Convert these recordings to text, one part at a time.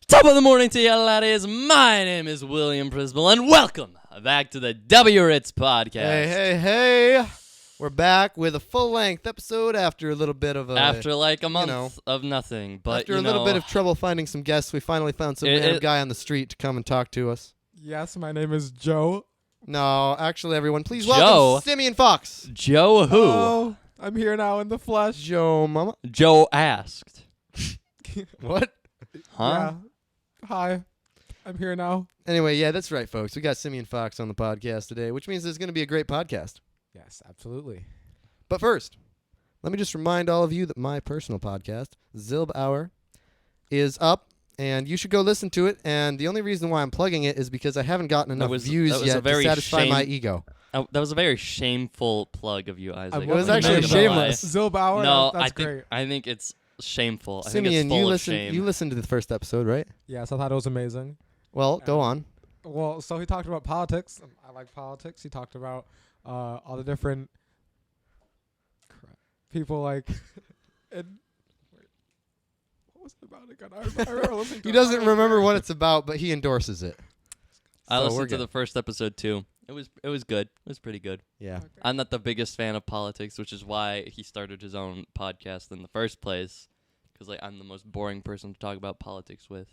Top of the morning to you, laddies. My name is William Prisbal, and welcome back to the W Ritz podcast. Hey. We're back with a full-length episode after a little bit of a... After like a month of nothing. But after a little bit of trouble finding some guests, we finally found some random guy on the street to come and talk to us. Yes, my name is Joe. No, actually, everyone, please Joe? welcome Simeon Fox. Joe who? Hello. I'm here now in the flesh. Joe Mama. Joe asked. What? Huh? Yeah. Hi. I'm here now. Anyway, yeah, that's right, folks. We got Simeon Fox on the podcast today, which means it's going to be a great podcast. Yes, absolutely. But first, let me just remind all of you that my personal podcast, ZilbHour, is up, and you should go listen to it. And the only reason why I'm plugging it is because I haven't gotten enough views yet to satisfy my ego. That was a very shameful plug of you, Isaac. It was actually shameless. ZilbHour? No, that's great. I think it's shameful. Simeon, I think it's full of shame. you listened to the first episode, right? Yes, I thought it was amazing. Well, go on. Well, so he talked about politics. I like politics. He talked about all the different people like... Wait, what was it about again? I remember listening to He doesn't remember what it's about, but he endorses it. I So listened to the first episode too. It was good. It was pretty good. Yeah. Okay. I'm not the biggest fan of politics, which is why he started his own podcast in the first place. Because like I'm the most boring person to talk about politics with.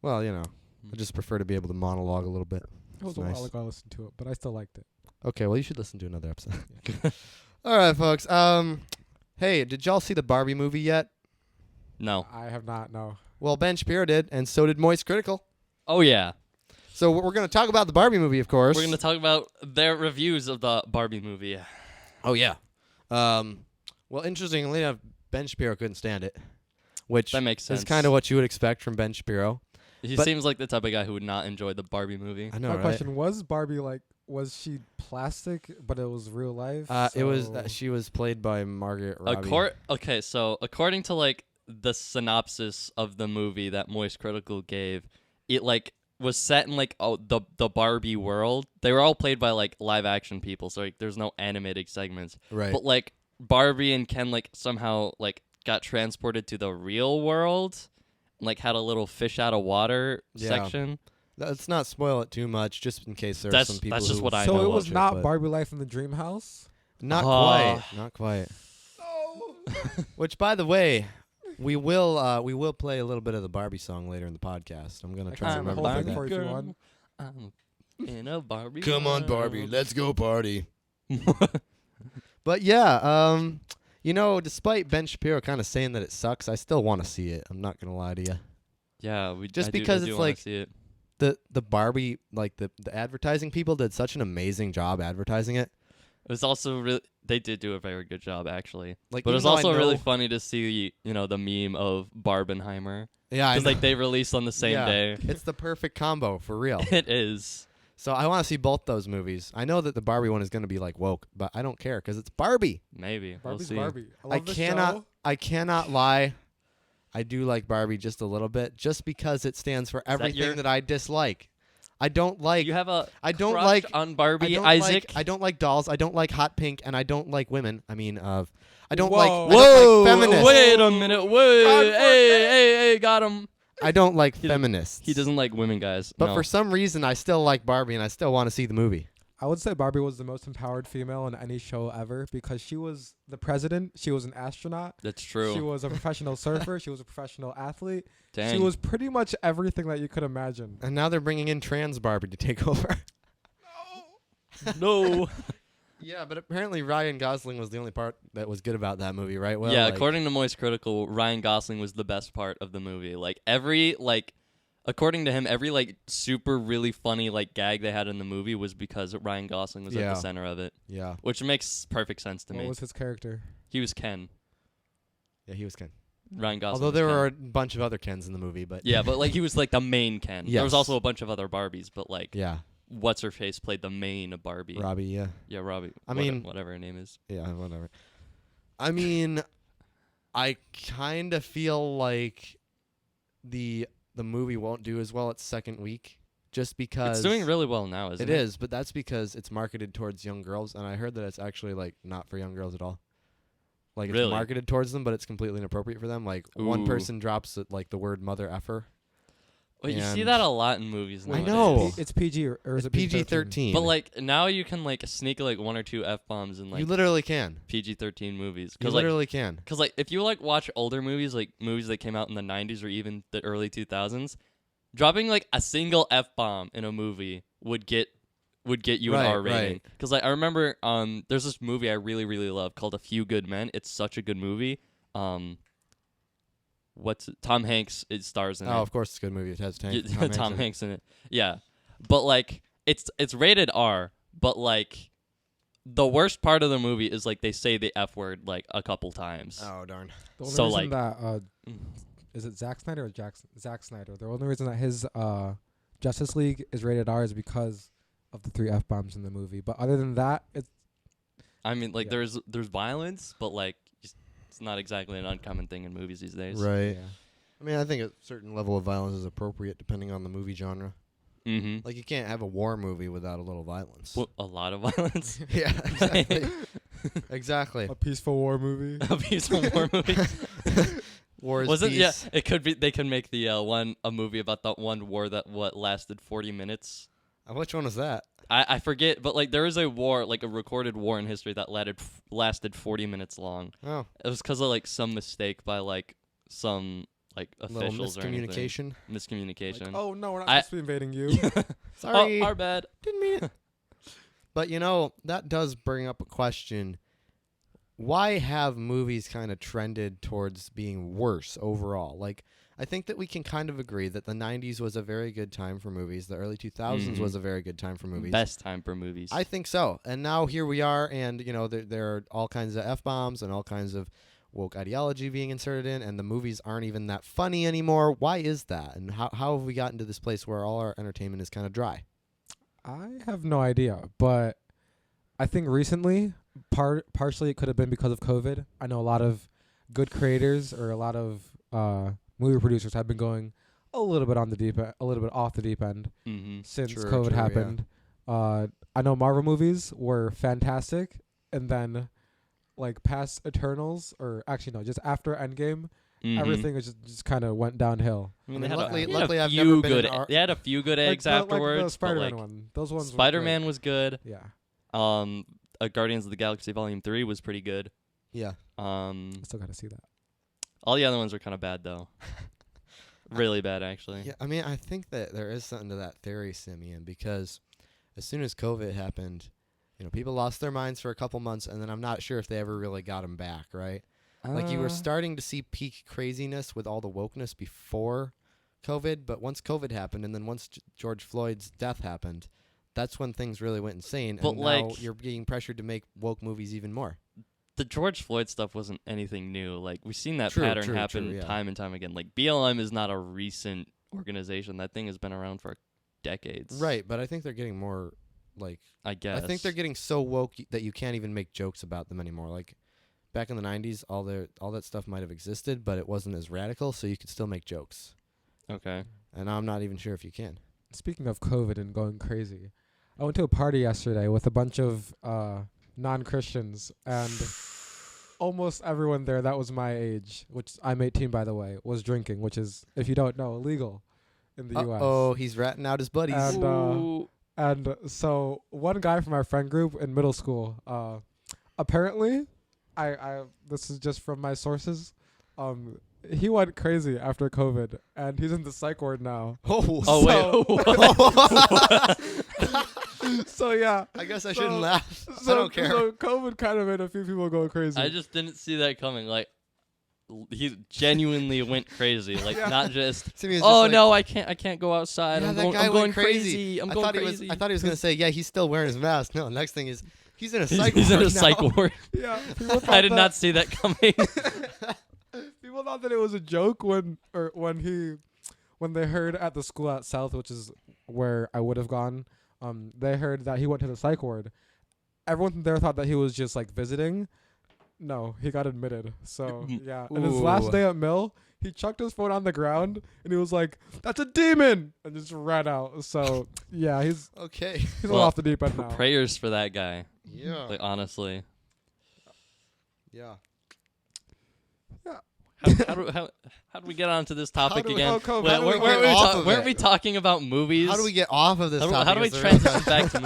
Well, you know, I just prefer to be able to monologue a little bit. It was It's a nice. while ago I listened to it, but I still liked it. Okay, well, you should listen to another episode. All right, folks. Hey, did y'all see the Barbie movie yet? No. I have not, no. Well, Ben Shapiro did, and so did Moist Critical. Oh yeah. So we're going to talk about the Barbie movie, of course. We're gonna talk about their reviews of the Barbie movie. Oh, yeah. Well, interestingly enough, Ben Shapiro couldn't stand it, which That makes sense. is kind of what you would expect from Ben Shapiro. He but- seems like the type of guy who would not enjoy the Barbie movie. I know, My right? question, was Barbie was she plastic, but it was real life? It was. So- She was played by Margaret Robbie. Okay, so according to like the synopsis of the movie that Moist Critical gave, it like was set in like the Barbie world. They were all played by like live action people, so like there's no animated segments. Right. But like Barbie and Ken like somehow like got transported to the real world, like had a little fish out of water section. Let's not spoil it too much, just in case there are some people. That's just who what I So know. it was watch not but Barbie Life in the Dream House? Not Oh. quite. Not quite. Which, by the way, we will play a little bit of the Barbie song later in the podcast. I'm gonna try to can sing the remember whole to thing do for that. you if you want. I'm in a Barbie. Come on, Barbie, world. let's go party. But yeah, you know, despite Ben Shapiro kind of saying that it sucks, I still want to see it. I'm not gonna lie to you. Yeah, Just I do because it's wanna like- see it. The Barbie, like the advertising people did such an amazing job advertising it. It was also really they did do a very good job actually. Like, But it even was though I also really know- funny to see, the meme of Barbenheimer. Yeah, I Because know. like they released on the same Yeah. day. It's the perfect combo for real. It is. So I want to see both those movies. I know that the Barbie one is going to be like woke, but I don't care because it's Barbie. Maybe. Barbie's we'll see. Barbie. I love the show. I cannot lie. I do like Barbie just a little bit, just because it stands for everything your- that I dislike. I don't like. You have a I don't crush like on I Barbie, don't Isaac. I don't like dolls. I don't like hot pink, and I don't like women. I don't Whoa. like. I Whoa! don't like feminists. Wait a minute! Wait! Hey! Got him. I don't like He doesn't- feminists. He doesn't like women, guys. But no. for some reason, I still like Barbie, and I still want to see the movie. I would say Barbie was the most empowered female in any show ever because she was the president. She was an astronaut. That's true. She was a professional surfer. She was a professional athlete. Dang. She was pretty much everything that you could imagine. And now they're bringing in trans Barbie to take over. No. Yeah, but apparently Ryan Gosling was the only part that was good about that movie, right? Well, yeah, like, according to Moist Critical, Ryan Gosling was the best part of the movie. Like according to him, every like super really funny like gag they had in the movie was because Ryan Gosling was at Yeah. the center of it, yeah, which makes perfect sense to What me. was his character? He was Ken. yeah, he was Ken. Ryan Gosling. Although was there Ken. were a bunch of other Kens in the movie, but Yeah, but like he was like the main Ken. There was Yes. also a bunch of other Barbies, but like yeah, what's her face played the main Barbie. Robbie, yeah, Yeah, Robbie. I mean- whatever her name is. yeah, whatever. I mean, I kind of feel like the movie won't do as well its second week, just because It's doing really well now, isn't It it? is, but that's because it's marketed towards young girls, and I heard that it's actually like not for young girls at all. Like it's Really? marketed towards them, but it's completely inappropriate for them. Like one Ooh. person drops like the word mother effer. Well, you see And- that a lot in movies I nowadays. know. It's PG or is It's it PG-13. But like now you can like sneak like 1 or 2 F-bombs in like you literally can. PG-13 movies. You Cuz like literally can. Because, like, if you, like, watch older movies, like, movies that came out in the 90s or even the early 2000s, dropping, like, a single F-bomb in a movie would get you an Right, R rating. right. Because, like, I remember there's this movie I really, really love called A Few Good Men. It's such a good movie. Tom Hanks stars in it. Oh, of course it's a good movie. It has Tom Hanks in it. Yeah. But, like, it's rated R, but, like, the worst part of the movie is like they say the F word like a couple times. Oh darn. The only So, reason like- that is it Zack Snyder or Zack Snyder? The only reason that his Justice League is rated R is because of the 3 F-bombs in the movie. But other than that, it's I mean, like Yeah. there's violence, but like it's not exactly an uncommon thing in movies these days. Right. yeah. I mean, I think a certain level of violence is appropriate depending on the movie genre. Mm-hmm. Like you can't have a war movie without a little violence. A lot of violence. Yeah, exactly. Exactly. A peaceful war movie. A peaceful war movie. War is Wasn't peace. yeah? It could be. They could make the a movie about that one war that lasted 40 minutes. Which one was that? I forget, but like there is a war, like a recorded war in history that lasted 40 minutes long. Oh, It was because of like some mistake by like some like little officials or anything. miscommunication. Miscommunication. Like, oh no, we're not I- supposed to be invading you. Sorry, Oh, our bad. didn't mean it. But you know that does bring up a question. Why have movies kind of trended towards being worse overall? Like, I think that we can kind of agree that the 90s was a very good time for movies. The early 2000s Mhm. was a very good time for movies. Best time for movies. I think so. And now here we are, and, you know, there are all kinds of F-bombs and all kinds of woke ideology being inserted in, and the movies aren't even that funny anymore. Why is that? And how have we gotten to this place where all our entertainment is kind of dry? I have no idea, but I think recently, partially it could have been because of COVID. I know a lot of good creators or a lot of movie producers have been going a little bit on the deep, a little bit off the deep end Mm-hmm. since True, COVID true, yeah. happened. I know Marvel movies were fantastic, and then like past Eternals, or actually no, just after Endgame, everything was just kind of went downhill. I mean, I they mean, had luckily- a, they luckily had a I've few never been good. in ar- They had a few good eggs like afterwards. the Spider-Man but, like, one. Those ones. Spider-Man was good. Yeah. Guardians of the Galaxy Volume 3 was pretty good. Yeah. I still got to see that. All the other ones were kind of bad though. Really bad, actually. Yeah, I mean, I think that there is something to that theory, Simeon, because as soon as COVID happened, you know, people lost their minds for a couple months, and then I'm not sure if they ever really got them back, right? Like, you were starting to see peak craziness with all the wokeness before COVID, but once COVID happened, and then once George Floyd's death happened, that's when things really went insane, But, and now like- you're being pressured to make woke movies even more. The George Floyd stuff wasn't anything new. Like we've seen that True, pattern true, happen true, yeah. time and time again. Like BLM is not a recent organization. That thing has been around for decades. Right, but I think they're getting more, like, I guess. I think they're getting so woke that you can't even make jokes about them anymore. Like, back in the 90s, all that stuff might have existed, but it wasn't as radical, so you could still make jokes. Okay. And I'm not even sure if you can. Speaking of COVID and going crazy, I went to a party yesterday with a bunch of non-Christians, and almost everyone there that was my age, which I'm 18 by the way, was drinking, which is, if you don't know, illegal in the U.S. Oh, he's ratting out his buddies. And, Ooh. And so one guy from our friend group in middle school, apparently, I this is just from my sources, he went crazy after COVID, and he's in the psych ward now. So yeah, I guess I So- shouldn't laugh. so, I don't care. So COVID kind of made a few people go crazy. I just didn't see that coming. Like he genuinely went crazy. Like Yeah. not just. Simeon's Oh just like, no, I can't go outside. Yeah, I'm that going, guy I'm went going crazy. I'm I going thought crazy. I thought he was gonna say, yeah, he's still wearing his mask. No, next thing is he's in a psych He's in ward a psych now. ward. yeah, people I thought did that- not see that coming. People thought that it was a joke when they heard at the school at South, which is where I would have gone. They heard that he went to the psych ward. Everyone there thought that he was just like visiting. No, he got admitted. So yeah, and his last Ooh. day at Mill, he chucked his phone on the ground and he was like, "That's a demon," and just ran out. So yeah, he's Okay. he's a Well, little off the deep end now. Prayers for that guy. Yeah. Like honestly. Yeah. How do we get onto this topic do we- again? how do we Weren't get off of weren't it? we talking about movies? How do we get off of this topic? How do we is the real transition question. back to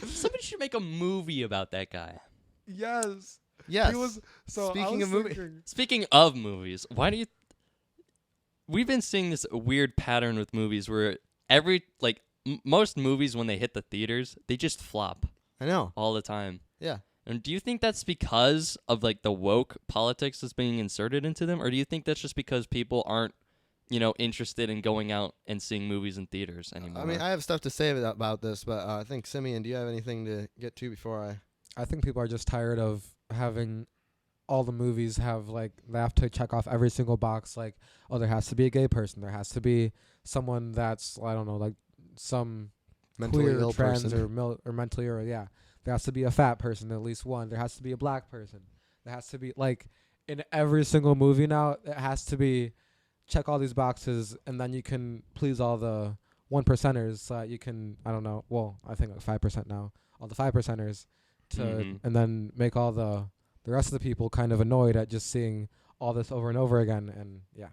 movies? Somebody should make a movie about that guy. Yes. Yes. He was, so Speaking I was of movie- thinking, Speaking of movies, why do you? We've been seeing this weird pattern with movies where most movies when they hit the theaters, they just flop I know. all the time. Yeah. And do you think that's because of like the woke politics that's being inserted into them, or do you think that's just because people aren't, interested in going out and seeing movies in theaters anymore? I mean, I have stuff to say about this, but I think Simeon, do you have anything to get to before I? I think people are just tired of having all the movies have they have to check off every single box. Like, oh, there has to be a gay person. There has to be someone that's, I don't know, like some Mentally queer, ill trans, person. or mentally ill. Yeah, there has to be a fat person, at least one. There has to be a black person. There has to be in every single movie now. It has to be check all these boxes, and then you can please all the 1%ers. So that you can, I don't know. Well, I think 5% now. All the 5%ers and then make all the rest of the people kind of annoyed at just seeing all this over and over again. And yeah.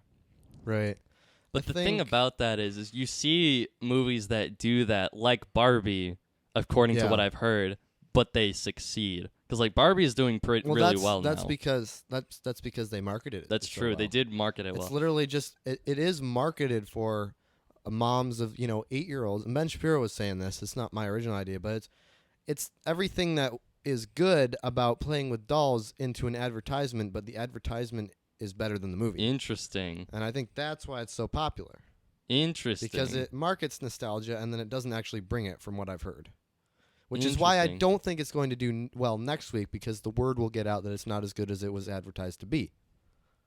Right. But I the thing think- about that is you see movies that do that, like Barbie, according to Yeah. what I've heard, but they succeed. Because like Barbie is doing really well that's now. because that's because they marketed it. That's so true. well. They did market it It's well. literally just it is marketed for moms of 8-year-olds. And Ben Shapiro was saying this. It's not my original idea, but it's everything that is good about playing with dolls into an advertisement, but the advertisement is better than the movie. Interesting. And I think that's why it's so popular. Interesting. Because it markets nostalgia and then it doesn't actually bring it, from what I've heard. Which is why I Interesting. don't think it's going to do well next week, because the word will get out that it's not as good as it was advertised to be.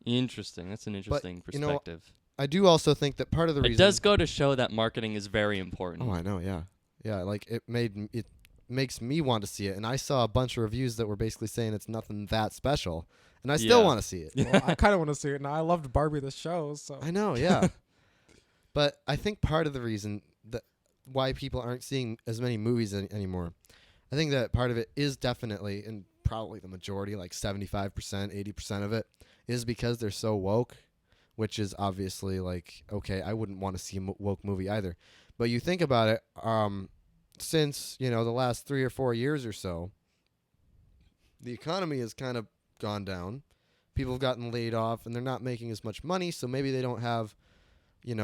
Interesting. That's an interesting you know, perspective. I do also think that part of the It reason does go to show that marketing is very important. Oh, I know, yeah. Yeah, like it makes me want to see it, and I saw a bunch of reviews that were basically saying it's nothing that special, and I still Yeah. want to see it. Well, I kind of want to see it now. I loved Barbie the show, so I know, yeah. But I think part of the reason that why people aren't seeing as many movies anymore, I think that part of it is definitely, and probably the majority, like 75%, 80% of it, is because they're so woke, which is obviously like, okay, I wouldn't want to see a woke movie either. But you think about it, since, the last 3 or 4 years or so, the economy has kind of gone down. People have gotten laid off, and they're not making as much money, so maybe they don't have, they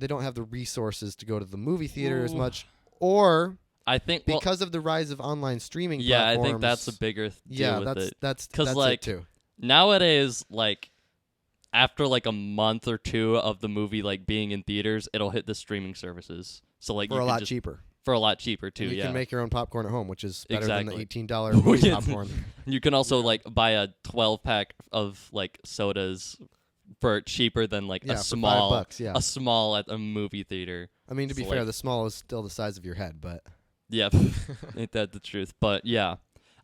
don't have the resources to go to the movie theater as Ooh. much, or I think because of the rise of online streaming I platforms. think that's a bigger deal with it. that's 'Cause, that's like, it too. Nowadays, like after like a month or two of the movie like being in theaters, it'll hit the streaming services. So like For you a can lot just, cheaper. For a lot cheaper too. And you yeah. can make your own popcorn at home, which is better than the Exactly. $18 movie Yeah. popcorn. You can also like buy a 12-pack of like sodas for cheaper than like Yeah, a for small $5, yeah. a small at a movie theater. I mean, to be So, fair, like- the small is still the size of your head, but Yeah, ain't that the truth? But yeah,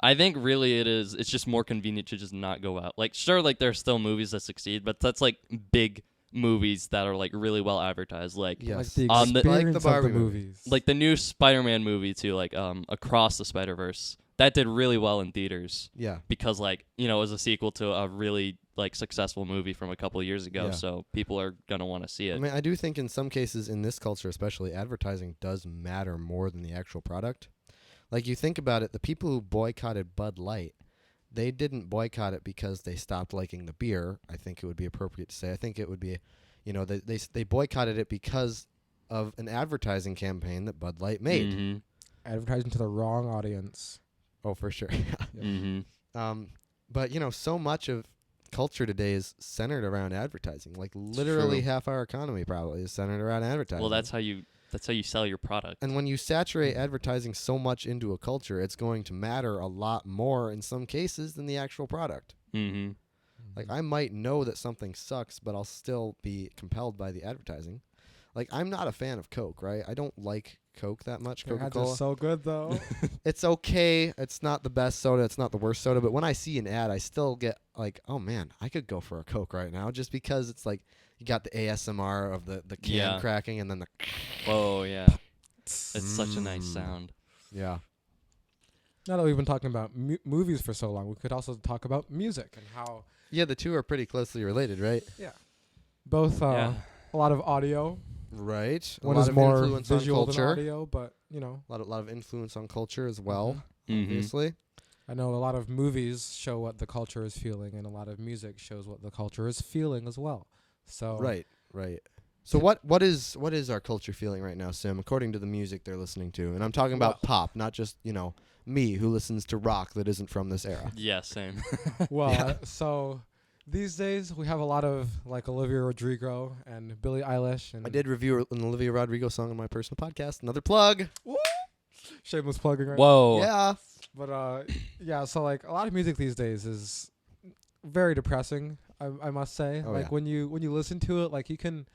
I think really it's just more convenient to just not go out. Like sure, like there's still movies that succeed, but that's like big movies that are like really well advertised. Like yes. like the On the- experience Like the of Barbie the movie. movies. like the new Spider-Man movie too, like Across the Spider-Verse. That did really well in theaters Yeah. because like, it was a sequel to a really like successful movie from a couple of years ago, Yeah. so people are going to want to see it. I mean, I do think in some cases in this culture especially, advertising does matter more than the actual product. Like you think about it, the people who boycotted Bud Light, they didn't boycott it because they stopped liking the beer. I think it would be appropriate to say. I think it would be, they boycotted it because of an advertising campaign that Bud Light made. Mm-hmm. Advertising to the wrong audience. Oh, for sure. Yeah. Mm-hmm. But so much of culture today is centered around advertising. Like literally true. half our economy probably is centered around advertising. Well, that's how you sell your product. And when you saturate advertising so much into a culture, it's going to matter a lot more in some cases than the actual product. Mm-hmm. Like I might know that something sucks, but I'll still be compelled by the advertising. Like I'm not a fan of Coke, right? I don't like Coke that much. Their ads are Coca-Cola. so good though. It's okay. It's not the best soda. It's not the worst soda. But when I see an ad, I still get like, oh man, I could go for a Coke right now, just because it's like you got the ASMR of the can Yeah. cracking and then the Oh yeah, it's such a nice sound. yeah. Now that we've been talking about movies for so long, we could also talk about music and how Yeah, the two are pretty closely related, right? Yeah. Both a lot of audio. Right. One a lot is of more influence visual on than culture. audio, but you know, A lot of influence on culture as well. Mhm. Obviously. I know a lot of movies show what the culture is feeling, and a lot of music shows what the culture is feeling as well. So Right. So what is our culture feeling right now, Sim? According to the music they're listening to, and I'm talking about pop, not just me who listens to rock that isn't from this era. Yeah, same. Well, so these days we have a lot of like Olivia Rodrigo and Billie Eilish. And I did review an Olivia Rodrigo song on my personal podcast. Another plug. Shameless plugging right Whoa. Yeah. But yeah, so like a lot of music these days is very depressing. I must say, Oh, like yeah. when you listen to it, like you can.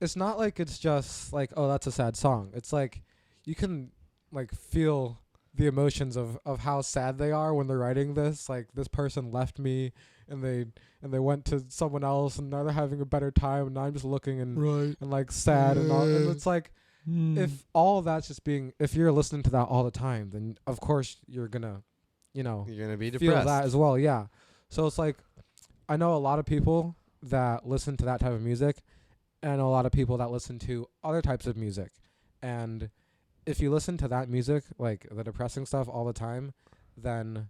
It's not like it's just like, oh, that's a sad song. It's like you can like feel the emotions of how sad they are when they're writing this. Like this person left me and they went to someone else and now they're having a better time and I'm just looking and like sad and all. And it's like if all that's just being, if you're listening to that all the time, then of course you're gonna, You're gonna be feel depressed. that as well. Yeah. So it's like I know a lot of people that listen to that type of music. And I know a lot of people that listen to other types of music. And if you listen to that music, like the depressing stuff all the time, then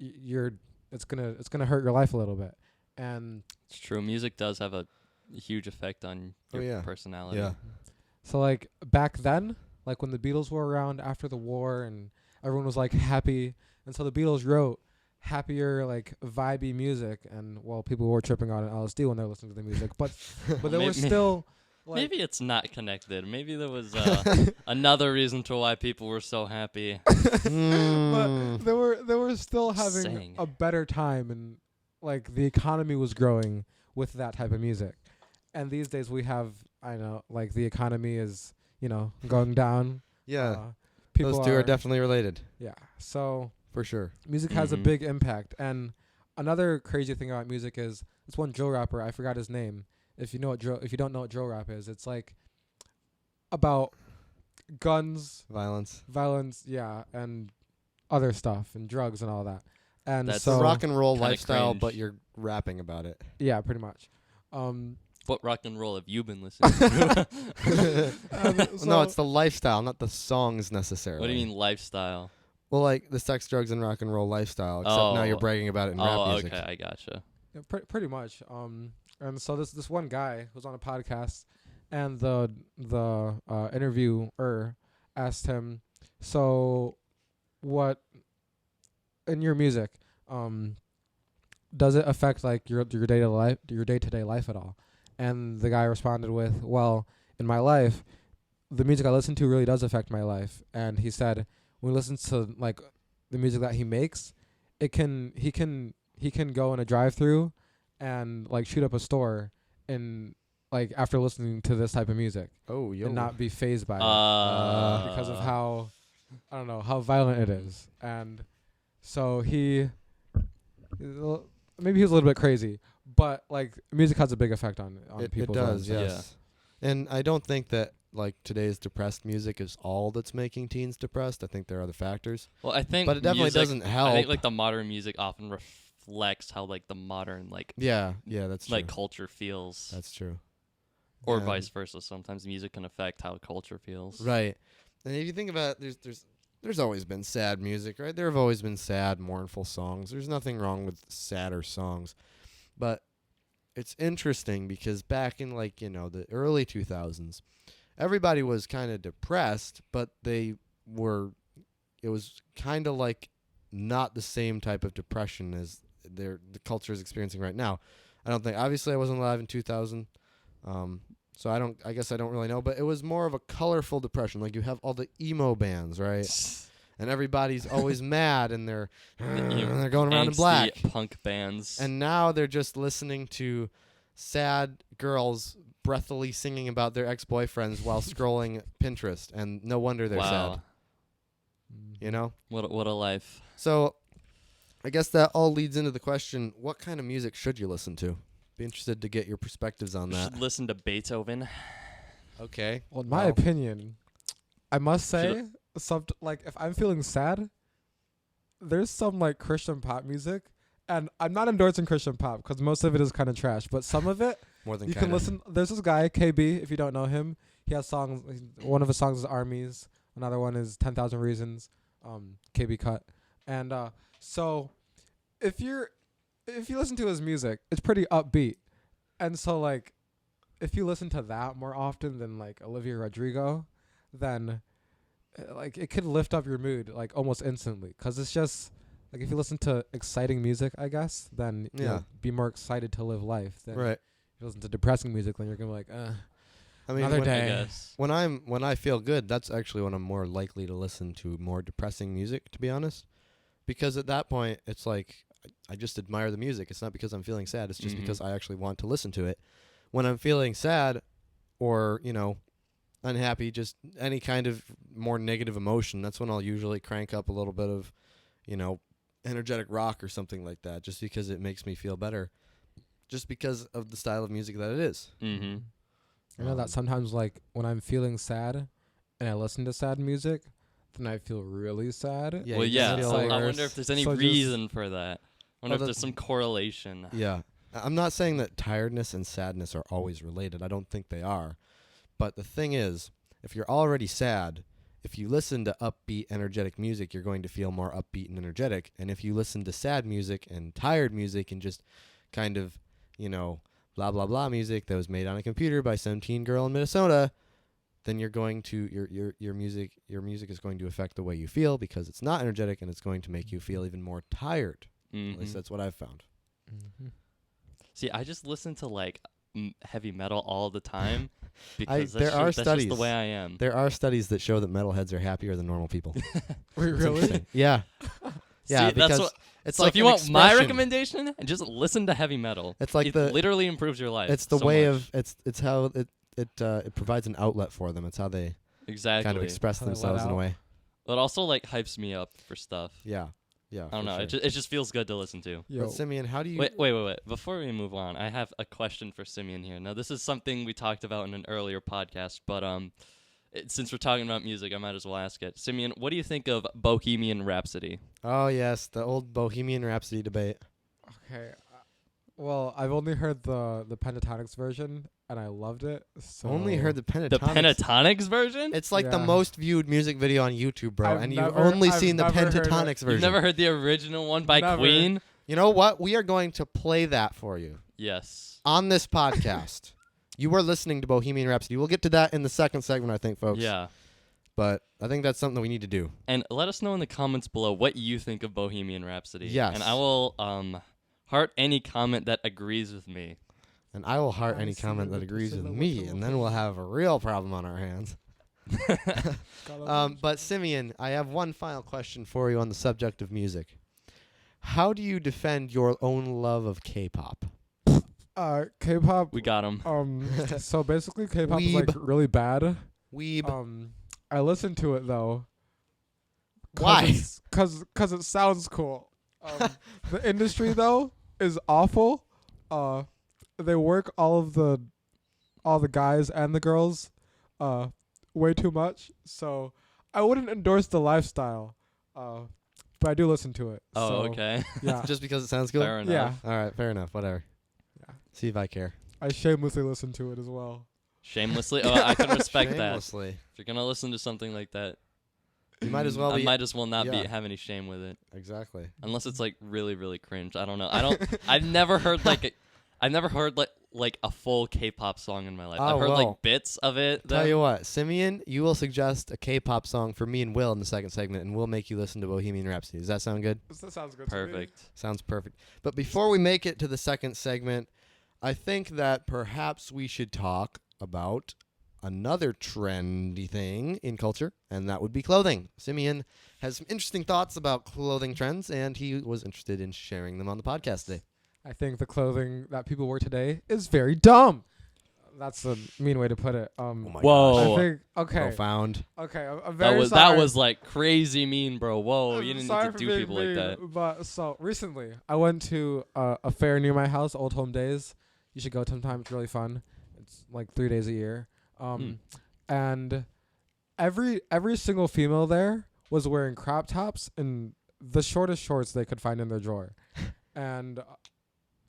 it's gonna hurt your life a little bit. And It's true. Music does have a huge effect on your personality. Yeah. so like back then, like when the Beatles were around after the war and everyone was like happy, and so the Beatles wrote happier, like vibey music, and people were tripping on LSD when they were listening to the music, but there was still like, maybe it's not connected. Maybe there was another reason to why people were so happy. but they were still having a better time, and like the economy was growing with that type of music. And these days we have, I know, like the economy is going down. Yeah. People Those two are definitely related. Yeah. So For sure. music has a big impact. And another crazy thing about music is this one drill rapper, I forgot his name. If you don't know what drill rap is, it's like about guns, Violence, yeah, and other stuff and drugs and all that. And That's so the rock and roll kinda lifestyle, cringe. but you're rapping about it. yeah, pretty much. What rock and roll have you been listening to? No, it's the lifestyle, not the songs necessarily. What do you mean lifestyle? Well, like the sex, drugs, and rock and roll lifestyle. Except now you're bragging about it in rap music. Okay, I gotcha. Yeah, pretty much. And so this one guy was on a podcast, and the interviewer asked him, so what in your music does it affect like your day-to-day life at all? And the guy responded with, well, in my life, the music I listen to really does affect my life. And he said when he listens to like the music that he makes, he can go in a drive-through and like shoot up a store and like after listening to this type of music and not be fazed by it because of how I don't know how violent it is. And so maybe he was a little bit crazy, but like music has a big effect on people's lives. It does, yes. Yeah. And I don't think that like today's depressed music is all that's making teens depressed. I think there are other factors. Well, I think, but it definitely doesn't help. I think like the modern music often reflects how like the modern like that's true. like culture feels. That's true. Or vice versa. Sometimes music can affect how culture feels. Right. And if you think about it, there's always been sad music, right? There have always been sad, mournful songs. There's nothing wrong with sadder songs. But it's interesting because back in like, the early 2000s, everybody was kind of depressed, but it was kind of like not the same type of depression as the culture is experiencing right now. Obviously I wasn't alive in 2000. So I guess I don't really know, but it was more of a colorful depression. Like you have all the emo bands, right? And everybody's always mad and they're going around in black. Punk bands. And now they're just listening to sad girls breathily singing about their ex-boyfriends while scrolling Pinterest, and no wonder they're sad. What a life. So I guess that all leads into the question, what kind of music should you listen to? Be interested to get your perspectives on You that. should listen to Beethoven. Okay. Well, in my opinion, I must say, like if I'm feeling sad, there's some like Christian pop music, And I'm not endorsing Christian pop because most of it is kind of trash, but some of it More than you kinda. can listen. There's this guy KB. If you don't know him, he has songs. One of his songs is Armies. Another one is 10,000 Reasons. KB cut. And so if you listen to his music, it's pretty upbeat. And so like if you listen to that more often than like Olivia Rodrigo, then like it could lift up your mood like almost instantly, because it's just like if you listen to exciting music, I guess, then you'll be more excited to live life. Then Right. if you listen to depressing music, then you're gonna be like, I mean, another when, day. I guess. when I feel good, that's actually when I'm more likely to listen to more depressing music, to be honest. Because at that point, it's like I just admire the music. It's not because I'm feeling sad. It's just because I actually want to listen to it. When I'm feeling sad or, unhappy, just any kind of more negative emotion, that's when I'll usually crank up a little bit of, energetic rock or something like that, just because it makes me feel better. Just because of the style of music that it is. Mm-hmm. I know that sometimes like when I'm feeling sad and I listen to sad music, then I feel really sad. Yeah, Well, you just yeah. feel So I worse. wonder if there's any So just- reason for that. I wonder if Oh, there's some correlation. Yeah. I'm not saying that tiredness and sadness are always related. I don't think they are. But the thing is, if you're already sad, if you listen to upbeat, energetic music, you're going to feel more upbeat and energetic. And if you listen to sad music and tired music and just kind of, blah, blah, blah music that was made on a computer by some teen girl in Minnesota, then you're going to, your music is going to affect the way you feel, because it's not energetic and it's going to make you feel even more tired. At least that's what I've found. Mm-hmm. See, I just listen to like heavy metal all the time because there are that's just studies. the way I am. There are studies that show that metalheads are happier than normal people. Wait, It's really? interesting. Yeah. Yeah, See, because that's what. it's So like if you an want my expression. recommendation, just listen to heavy metal. It's like it the literally improves your life. it's the so way much. of it's how it provides an outlet for them. It's how they exactly. kind of express How they let themselves in a out. way. It also like hypes me up for stuff. Yeah. Yeah. I don't for know. sure. It just feels good to listen to. Yo, But Simeon, how do you Wait. Before we move on, I have a question for Simeon here. Now, this is something we talked about in an earlier podcast, but since we're talking about music, I might as well ask it. Simeon, what do you think of Bohemian Rhapsody? Oh, yes, the old Bohemian Rhapsody debate. okay. Well, I've only heard the Pentatonics version and I loved it. So Only heard the Pentatonics. The Pentatonics version? It's like the Yeah. most viewed music video on YouTube, bro, I've and you've never- only I've seen the never heard it. Pentatonics version. You've never heard the original one by Never. Queen? You know what? We are going to play that for you Yes. on this podcast. You are listening to Bohemian Rhapsody. We'll get to that in the second segment, I think, folks. Yeah. But I think that's something we need to do. And let us know in the comments below what you think of Bohemian Rhapsody. Yes. And I will heart any comment that agrees with me. And I will heart any Honestly, comment that with the agrees with silhouette me, of and then we'll have a real problem on our hands. But Simeon, I have one final question for you on the subject of music. How do you defend your own love of K-pop? K-pop. We got him. So basically, K-pop is like Weeb. really bad. Weeb. I listen to it though. Why? Because it sounds cool. The industry though is awful. They work all the guys and the girls way too much. So I wouldn't endorse the lifestyle. But I do listen to it. Oh, so, okay. Yeah. Just because it sounds cool? Fair enough. Yeah. All right, fair enough. Whatever. Yeah. See if I care. I shamelessly listen to it as well. Shamelessly? Oh, I can respect that. Shamelessly. If you're going to listen to something like that, You might as well I be. might as well not yeah. have any shame with it. Exactly. Unless it's like really, really cringe. I don't know. I've never heard like a full K-pop song in my life. Oh, I've heard well. like bits of it. Tell you what, Simeon, you will suggest a K-pop song for me and Will in the second segment, and we'll make you listen to Bohemian Rhapsody. Does that sound good? That sounds good. To me. Perfect. Sounds perfect. But before we make it to the second segment, I think that perhaps we should talk about another trendy thing in culture, and that would be clothing. Simeon has some interesting thoughts about clothing trends, and he was interested in sharing them on the podcast today. I think the clothing that people wear today is very dumb. That's a mean way to put it. Oh my Whoa. I think okay. Profound. Okay, I'm That very was sorry. that was like crazy mean, bro. Whoa, you I'm didn't sorry need to for do being people like mean, that. But so recently, I went to a fair near my house, Old Home Days. You should go sometime. It's really fun. It's like 3 days a year. And every single female there was wearing crop tops and the shortest shorts they could find in their drawer. and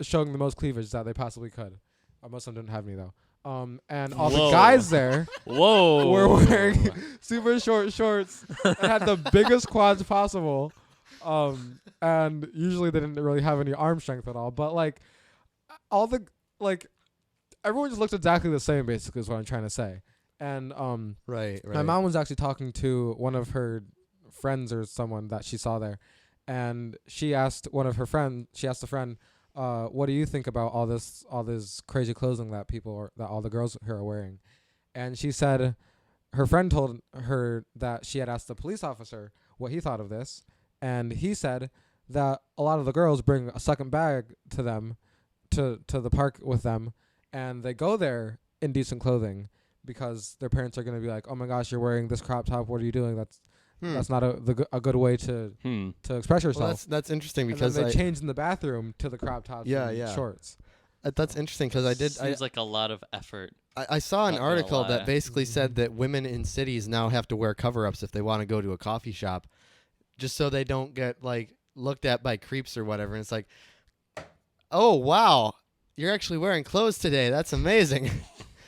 showing the most cleavage that they possibly could. Most of them didn't have any though. And all the guys there Whoa. were wearing super short shorts and had the biggest quads possible. And usually they didn't really have any arm strength at all. But like all the like everyone just looked exactly the same basically is what I'm trying to say. And Right. my mom was actually talking to one of her friends or someone that she saw there, and she asked a friend, what do you think about all this crazy clothing that that all the girls here are wearing? And she said her friend told her that she had asked the police officer what he thought of this, and he said that a lot of the girls bring a second bag to them to the park with them, and they go there in decent clothing because their parents are going to be like, oh my gosh, you're wearing this crop top, what are you doing? That's not a good way to express yourself. Well, that's interesting And because then they changed in the bathroom to the crop tops and shorts. That's interesting because Seems like a lot of effort. I saw an Not gonna article lie. that basically said that women in cities now have to wear cover-ups if they want to go to a coffee shop, just so they don't get like looked at by creeps or whatever. And it's like, oh wow, you're actually wearing clothes today. That's amazing.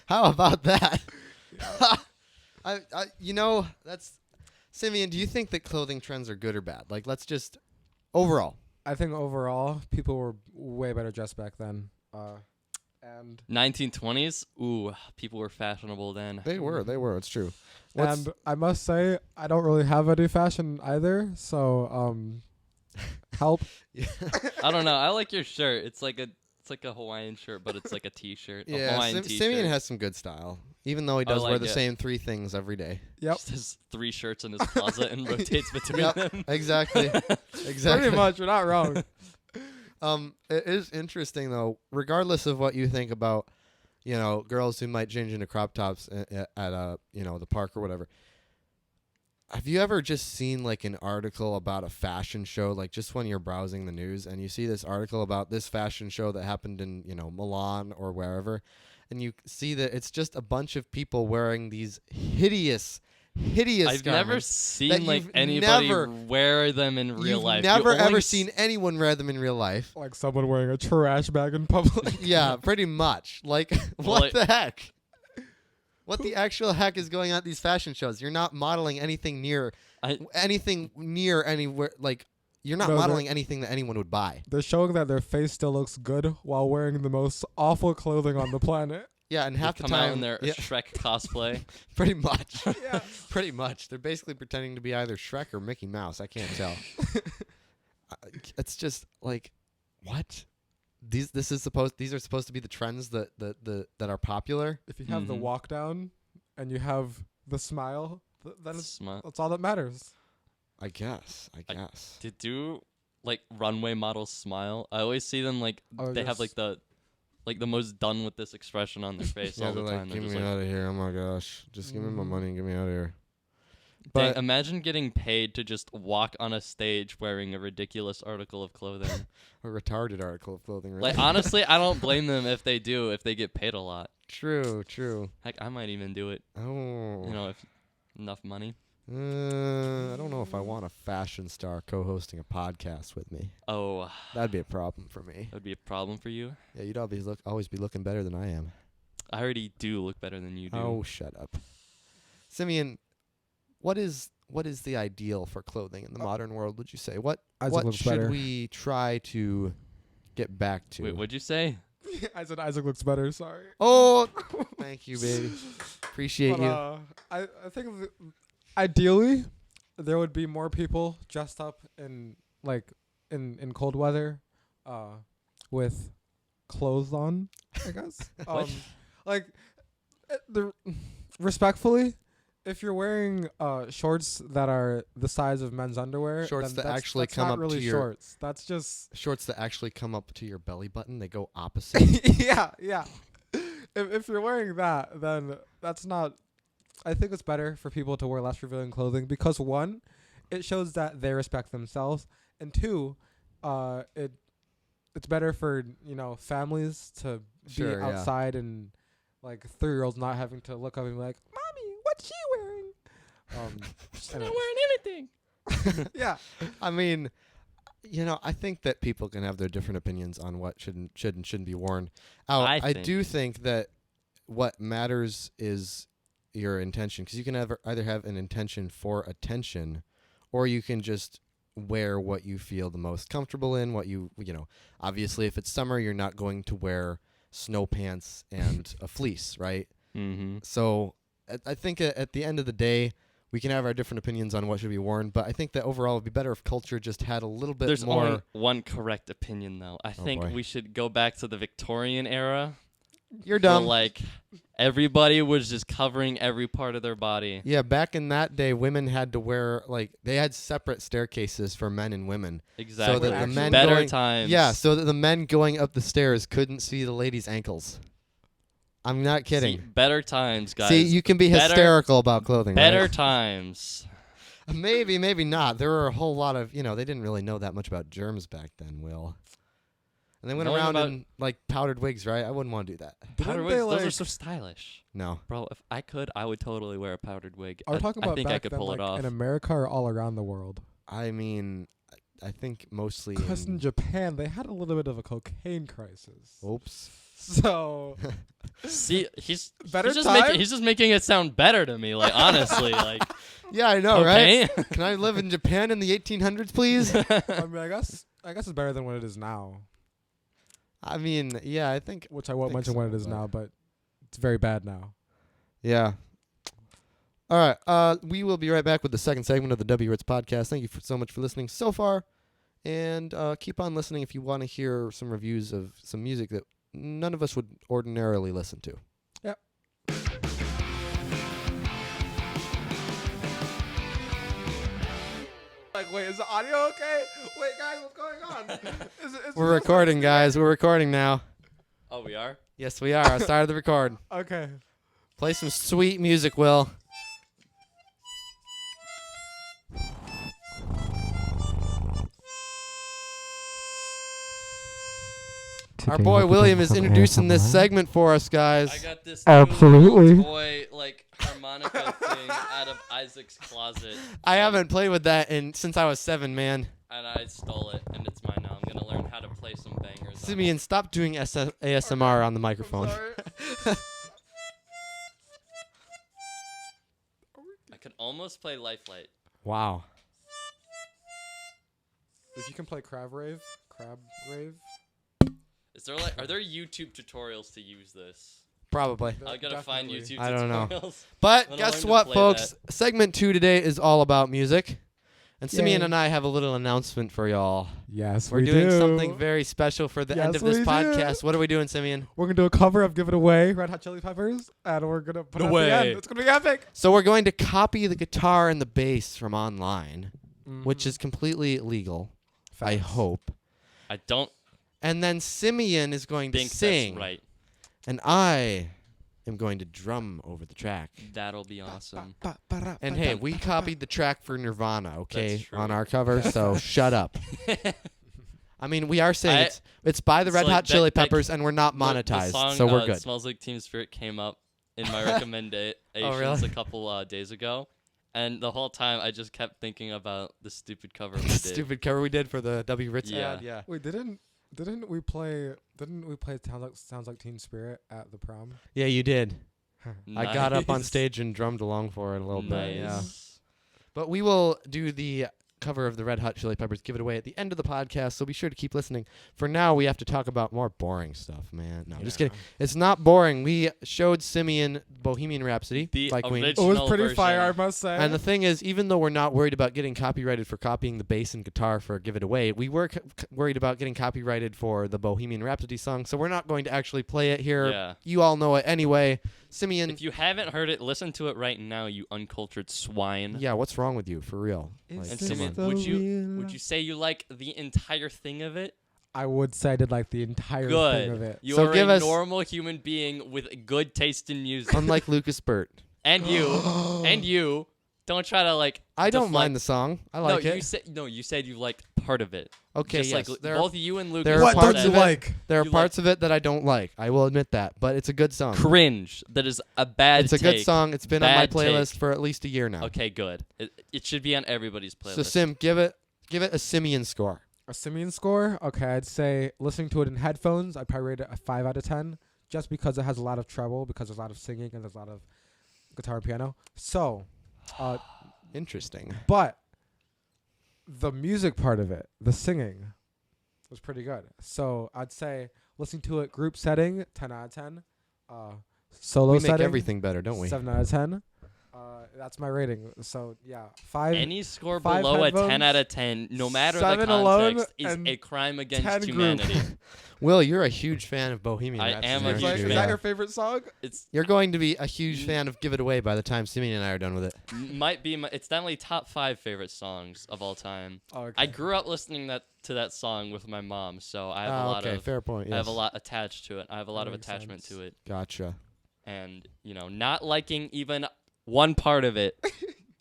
How about that? That's Simeon. Do you think that clothing trends are good or bad? Like, let's just overall. I think overall people were way better dressed back then. And 1920s. Ooh, people were fashionable then. They were. It's true. and I must say I don't really have any fashion either. So help. I don't know. I like your shirt. It's like a Hawaiian shirt, but it's like a t-shirt. A Hawaiian t-shirt. Simeon has some good style, even though he does wear like the it. same 3 things every day. Yep. Just has 3 shirts in his closet and rotates between them. Exactly. Pretty much. You're not wrong. It is interesting though, regardless of what you think about, girls who might change into crop tops at the park or whatever. Have you ever just seen like an article about a fashion show, like just when you're browsing the news and you see this article about this fashion show that happened in, Milan or wherever, and you see that it's just a bunch of people wearing these hideous I've never seen like anybody wear them in real life. You've never ever seen anyone wear them in real life. Like someone wearing a trash bag in public. Yeah, pretty much. Like, what the heck? What the actual heck is going on at these fashion shows? You're not modeling anything near anywhere. Like, you're not modeling anything that anyone would buy. They're showing that their face still looks good while wearing the most awful clothing on the planet. Yeah, and half the come time out in their Shrek cosplay. Pretty much. Yeah. Pretty much. They're basically pretending to be either Shrek or Mickey Mouse. I can't tell. It's just like, what? These are supposed to be the trends that are popular. If you have the walk down and you have the smile, then that's all that matters. I guess. Do like runway models smile? I always see them like they have like the most done with this expression on their face all the time. Get me out of here! Oh my gosh! Just give me my money and get me out of here. But dang, imagine getting paid to just walk on a stage wearing a ridiculous article of clothing. A retarded article of clothing. Right? Like, honestly, I don't blame them if they get paid a lot. True. Heck, I might even do it. Oh. If enough money. I don't know if I want a fashion star co-hosting a podcast with me. Oh. That'd be a problem for me. That'd be a problem for you? Yeah, you'd always be looking better than I am. I already do look better than you do. Oh, shut up. Simeon, what is the ideal for clothing in the modern world, would you say? What should we try to get back to? Wait, what'd you say? I said Isaac looks better, sorry. Oh, thank you, baby. Appreciate you. I think ideally there would be more people dressed up in cold weather with clothes on, I guess. Respectfully, if you're wearing shorts that are the size of men's underwear, shorts then that actually come up really to your shorts. That's just shorts that actually come up to your belly button. They go opposite. yeah. If you're wearing that, then that's not. I think it's better for people to wear less revealing clothing because 1, it shows that they respect themselves, and 2, it's better for families to be outside and like 3-year-olds not having to look up and be like, "Mommy, what's she wearing?" She's not wearing anything. Yeah. I mean, I think that people can have their different opinions on what should and shouldn't be worn out. I think. do think that what matters is your intention, because you can either have an intention for attention, or you can just wear what you feel the most comfortable in. Obviously, if it's summer, you're not going to wear snow pants and a fleece, right? Mm-hmm. So I think at the end of the day, we can have our different opinions on what should be worn, but I think that overall it would be better if culture just had a little bit There's more. only one correct opinion, though. I think boy. we should go back to the Victorian era. You're dumb. So, like, everybody was just covering every part of their body. Yeah, back in that day, women had to wear, they had separate staircases for men and women. Exactly. So that the men better times. Yeah, so that the men going up the stairs couldn't see the ladies' ankles. I'm not kidding. See, better times, guys. See, you can be hysterical about clothing, Better right? times. Maybe, maybe not. There were a whole lot of, they didn't really know that much about germs back then, Will. And they went around in, powdered wigs, right? I wouldn't want to do that. Powdered wigs, those are so stylish. No. Bro, if I could, I would totally wear a powdered wig. Are we talking about I think back I could then, pull it off. in America or all around the world? I mean, I think mostly Because in Japan, they had a little bit of a cocaine crisis. Oops. So... See, he's Better just time? he's just making it sound better to me. Like, honestly, like. Yeah, I know, Okay. right? Can I live in Japan in the 1800s, please? I mean, I guess it's better than what it is now. I mean, yeah, I think. Which I won't think mention so, what it is but- now, but it's very bad now. Yeah. All right. We will be right back with the second segment of the W Ritz podcast. Thank you so much for listening so far. And keep on listening if you want to hear some reviews of some music that none of us would ordinarily listen to. Yep. Wait, is the audio okay? Wait, guys, what's going on? We're recording, guys. We're recording now. Oh, we are? Yes, we are. I started the record. Okay. Play some sweet music, Will. Our boy William is introducing this segment for us, guys. I got this Absolutely. new toy, harmonica thing out of Isaac's closet. I haven't played with that since I was 7, man. And I stole it, and it's mine now. I'm going to learn how to play some bangers. on Simeon, stop doing ASMR on the microphone. I could almost play Lifelite. Wow. If you can play Crab Rave. Are there YouTube tutorials to use this? Probably. I gotta find Definitely. YouTube I don't know. tutorials. But I'm guess willing to what, play folks? Segment 2 today is all about music. And Simeon Yay. and I have a little announcement for y'all. Yes, We're we doing do. something very special for the end Yes, of this we do. podcast. What are we doing, Simeon? We're going to do a cover of Give It Away, Red Hot Chili Peppers, and we're going to put it No at way. the end. It's going to be epic. So we're going to copy the guitar and the bass from online, which Mhm. is completely legal, I Facts. hope. I don't And then Simeon is going to think sing, that's right. and I am going to drum over the track. That'll be awesome. And hey, we copied the track for Nirvana, okay, That's true. on our cover, so shut up. I mean, we are saying it's by the It's Red like Hot that- Chili that- Peppers, and we're not The monetized, song, so we're It good. Smells Like Teen Spirit came up in my recommendations really? a couple days ago. And the whole time, I just kept thinking about the stupid cover we The did. stupid cover we did for the W Ritz Yeah. ad, yeah. Wait, didn't we play Sounds Like Teen Spirit at the prom? Yeah, you did. I got up on Nice. stage and drummed along for it a little bit, yeah. Nice. But we will do the cover of the Red Hot Chili Peppers, Give It Away, at the end of the podcast, so be sure to keep listening. For now, we have to talk about more boring stuff, man. No, just kidding. It's not boring. We showed Simeon Bohemian Rhapsody The by Queen. It was pretty version. fire, I must say. And the thing is, even though we're not worried about getting copyrighted for copying the bass and guitar for Give It Away, we were worried about getting copyrighted for the Bohemian Rhapsody song, so we're not going to actually play it here. Yeah. You all know it anyway. Simeon, If you haven't heard it, listen to it right now, you uncultured swine. yeah, what's wrong with you, for real? Is And this Simeon, the would you say you like the entire thing of it? I would say I did like the entire thing of Good. it. You So are give a us- normal human being with good taste in music. Unlike Lucas Burt. and you, don't try to I don't deflect- mind the song. I like no, it. you said you liked part of it. Okay, Just yes. like there both you and Lucas. there are What parts don't you of it- like? There are you parts of it that I don't like. I will admit that, but it's a good song. Cringe. That is a bad It's a good take. song. It's been on my Bad playlist take. for at least a year now. Okay, good. It should be on everybody's playlist. So Sim, give it a Simeon score. A Simeon score? Okay, I'd say listening to it in headphones, I'd probably rate it a 5 out of 10, just because it has a lot of treble, because there's a lot of singing and there's a lot of guitar and piano. So, Interesting. but the music part of it, the singing, was pretty good. So I'd say listening to it group setting, 10 out of 10. Solo We make setting, everything better, don't we? 7 out of 10. That's my rating. So yeah, 5. Any score 5 below a 10 headphones, out of 10, no matter the 7 alone, context, is and a crime 10 against group. humanity. Will, you're a huge fan of Bohemian I Rhapsody. am a aren't huge you? fan. Is that your favorite song? It's You're going to be a huge fan of Give It Away by the time Simeon and I are done with it. might be it's definitely top 5 favorite songs of all time. Oh, okay. I grew up listening to that song with my mom, so I have a lot of fair point. Yes. I have a lot attached to it. I have a lot of Makes attachment sense. to it, Gotcha. and not liking even one part of it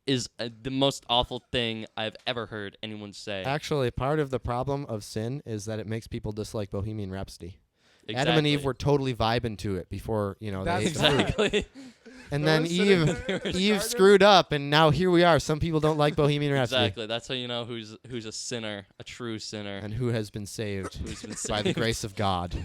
is the most awful thing I've ever heard anyone say. Actually, part of the problem of sin is that it makes people dislike Bohemian Rhapsody. Exactly. Adam and Eve were totally vibing to it before, they That's ate the fruit. exactly. And They then were sitting Eve in the Eve garden. screwed up, and now here we are. Some people don't like Bohemian Rhapsody. Exactly. That's how you know who's a sinner, a true sinner. And who has been saved Who's been by the saved. grace of God.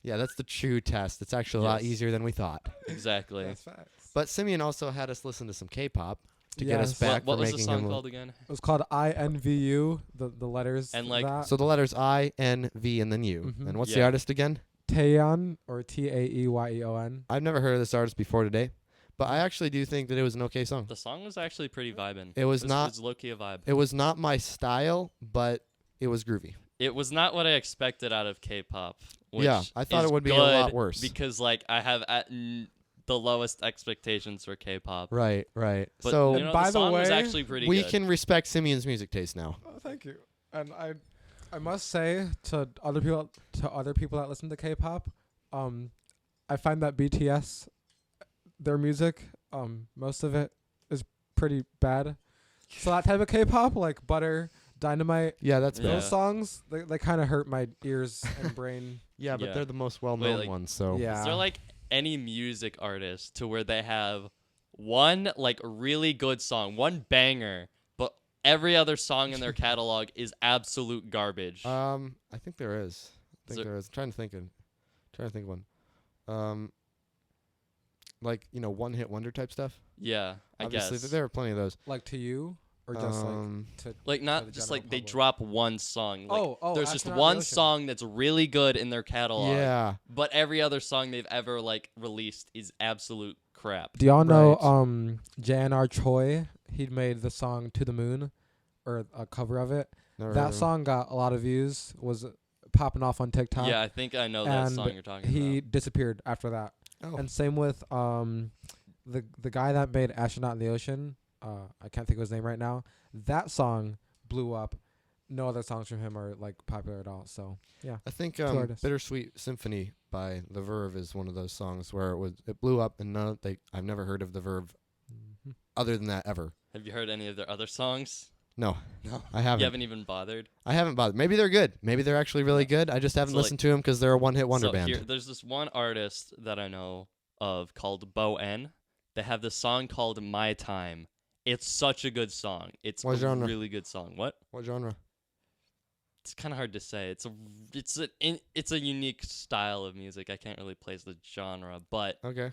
Yeah, that's the true test. It's actually a lot Yes. easier than we thought. Exactly. That's facts. But Simeon also had us listen to some K-pop to get us Yes. back What for was the making song him. called again? It was called INVU, the letters. And, like, that. So the letters I, N, V, and then U. Mhm. And what's the Yeah. artist again? Taeyeon, or Taeyeon. I've never heard of this artist before today, but I actually do think that it was an okay song. The song was actually pretty vibin'. It was not. It was low-key a vibe. It was not my style, but it was groovy. It was not what I expected out of K-pop. Which Yeah, I thought is it would be a lot good worse. because I have the lowest expectations for K-pop. Right. But So And by the the song was way, actually pretty we good. can respect Simeon's music taste now. Oh, thank you. And I must say to other people that listen to K-pop, I find that BTS, their music, most of it is pretty bad. So that type of K-pop, like Butter, Dynamite, Yeah, that's Yeah. fair. those songs, they kind of hurt my ears and brain. Yeah, but Yeah. they're the most well-known like- ones. So Yeah. Is there like any music artist to where they have one like really good song, one banger, but every other song in their catalog is absolute garbage? I think there is. Is there- There is. I'm trying to think of one. Like one-hit wonder type stuff. Yeah, I Obviously, guess. there are plenty of those. Like To You, or just to Like for not the just general like they public. drop one song. Like, oh, there's just Astronaut in the one Ocean. song that's really good in their catalog. Yeah. But every other song they've ever like released is absolute crap. Do y'all know Right. J.N.R. Choi? He'd made the song To the Moon, or a cover of it. Never heard That of 'em. song got a lot of views, was popping off on TikTok. Yeah, I think I know that and song you're talking he about. disappeared after that. Oh. And same with the guy that made Astronaut in the Ocean. I can't think of his name right now. That song blew up. No other songs from him are like popular at all. So yeah. I think artists. "Bittersweet Symphony" by The Verve is one of those songs where it blew up, and I've never heard of The Verve Mhm. other than that ever. Have you heard any of their other songs? No, No. I haven't. You haven't even bothered? I haven't bothered. Maybe they're good. Maybe they're actually really good. I just haven't So, like- listened to them because they're a one-hit wonder So band. there's this one artist that I know of called Bo N. They have this song called My Time. It's such a good song. It's What a genre? really good song. What? What genre? It's kind of hard to say. It's a unique style of music. I can't really place the genre, but Okay.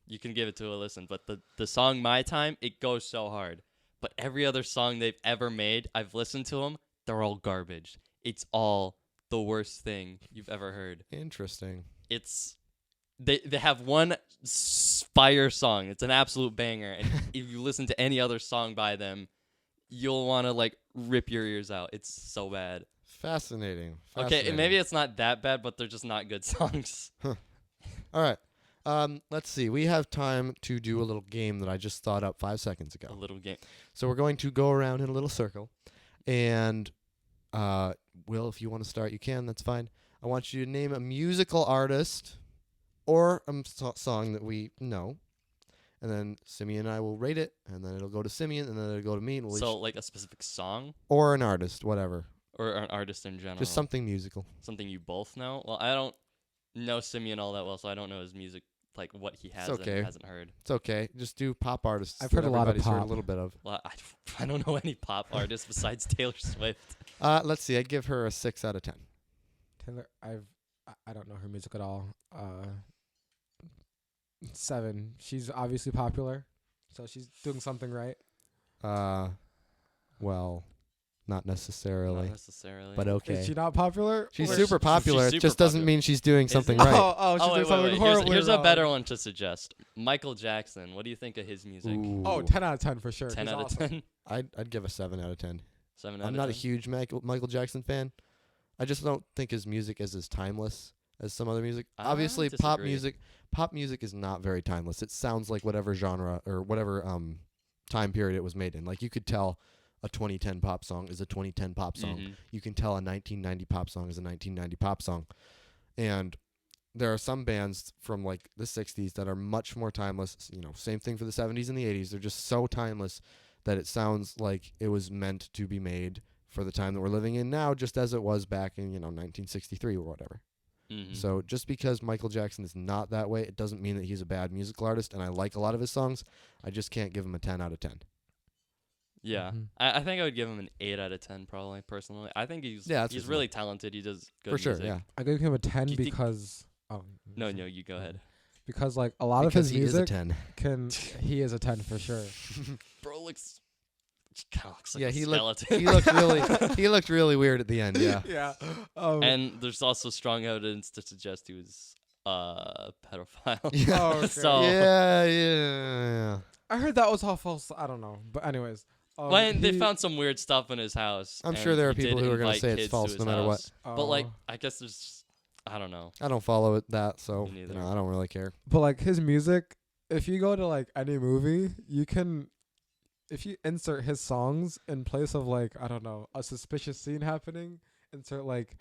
you can give it to a listen. But the song My Time, it goes so hard. But every other song they've ever made, I've listened to them. They're all garbage. It's all the worst thing you've ever heard. Interesting. It's they have one fire song. It's an absolute banger. And if you listen to any other song by them, you'll want to like rip your ears out. It's so bad. Fascinating. Okay, maybe it's not that bad, but they're just not good songs. All right. Let's see. We have time to do a little game that I just thought up 5 seconds A ago. little game. So we're going to go around in a little circle, and Will, if you want to start, you can. That's fine. I want you to name a musical artist or a song that we know, and then Simeon and I will rate it, and then it'll go to Simeon, and then it'll go to me, and we'll So like a specific song or an artist, whatever, or an artist in general. just something musical. Something you both know. Well, I don't know Simeon all that well, so I don't know his music like what he has okay. and hasn't heard. It's okay. Just do pop artists. I've heard a lot of everybody's heard pop. a little bit of. Well, I don't know any pop artists besides Taylor Swift. Let's see. I'd give her a 6 out of 10. Taylor, I don't know her music at all. 7. She's obviously popular, so she's doing something right. Well, not necessarily. Not necessarily. But okay. Is she not popular? She's Or- super popular. she's It just super doesn't popular. mean she's doing something it? right. Oh, she's Oh, doing wait, something wait. horribly Here's a wrong. better one to suggest. Michael Jackson. What do you think of his music? Ooh. Oh, 10 out of 10 for sure. 10 He's out awesome. of 10. I'd give a 7 out of 10. 7 out I'm of not 10. a huge Michael Jackson fan. I just don't think his music is as timeless as some other music. I Obviously, pop disagree. music is not very timeless. It sounds like whatever genre or whatever time period it was made in. Like you could tell a 2010 pop song is a 2010 pop song. Mhm. You can tell a 1990 pop song is a 1990 pop song. And there are some bands from like the 60s that are much more timeless. You know, same thing for the 70s and the 80s. They're just so timeless that it sounds like it was meant to be made for the time that we're living in now, just as it was back in, 1963 or whatever. Mhm. So just because Michael Jackson is not that way, it doesn't mean that he's a bad musical artist, and I like a lot of his songs. I just can't give him a 10 out of 10. Yeah. Mhm. I think I would give him an 8 out of 10 probably, personally. I think he's that's he's reasonable. really talented. He does good For sure, music. yeah. I gave him a 10 Do you think- because... Oh, No, you go ahead. Because, like, a lot Because of his he is a music 10. he is a 10 for sure. Bro looks... Kind of looks like Yeah, a he skeleton. he looked really weird at the end, yeah. Yeah. And there's also strong evidence to suggest he was a pedophile. Yeah. Oh, okay. So Yeah. I heard that was all false. I don't know. But anyways. when they he- found some weird stuff in his house. I'm and sure there are he people did who are gonna invite say it's kids to false his no matter what. house. But like, Oh. I guess there's, I don't know. I don't follow it that, so Me neither. I don't really care. But like his music, if you go to like any movie, you can, if you insert his songs in place of like, I don't know, a suspicious scene happening, insert like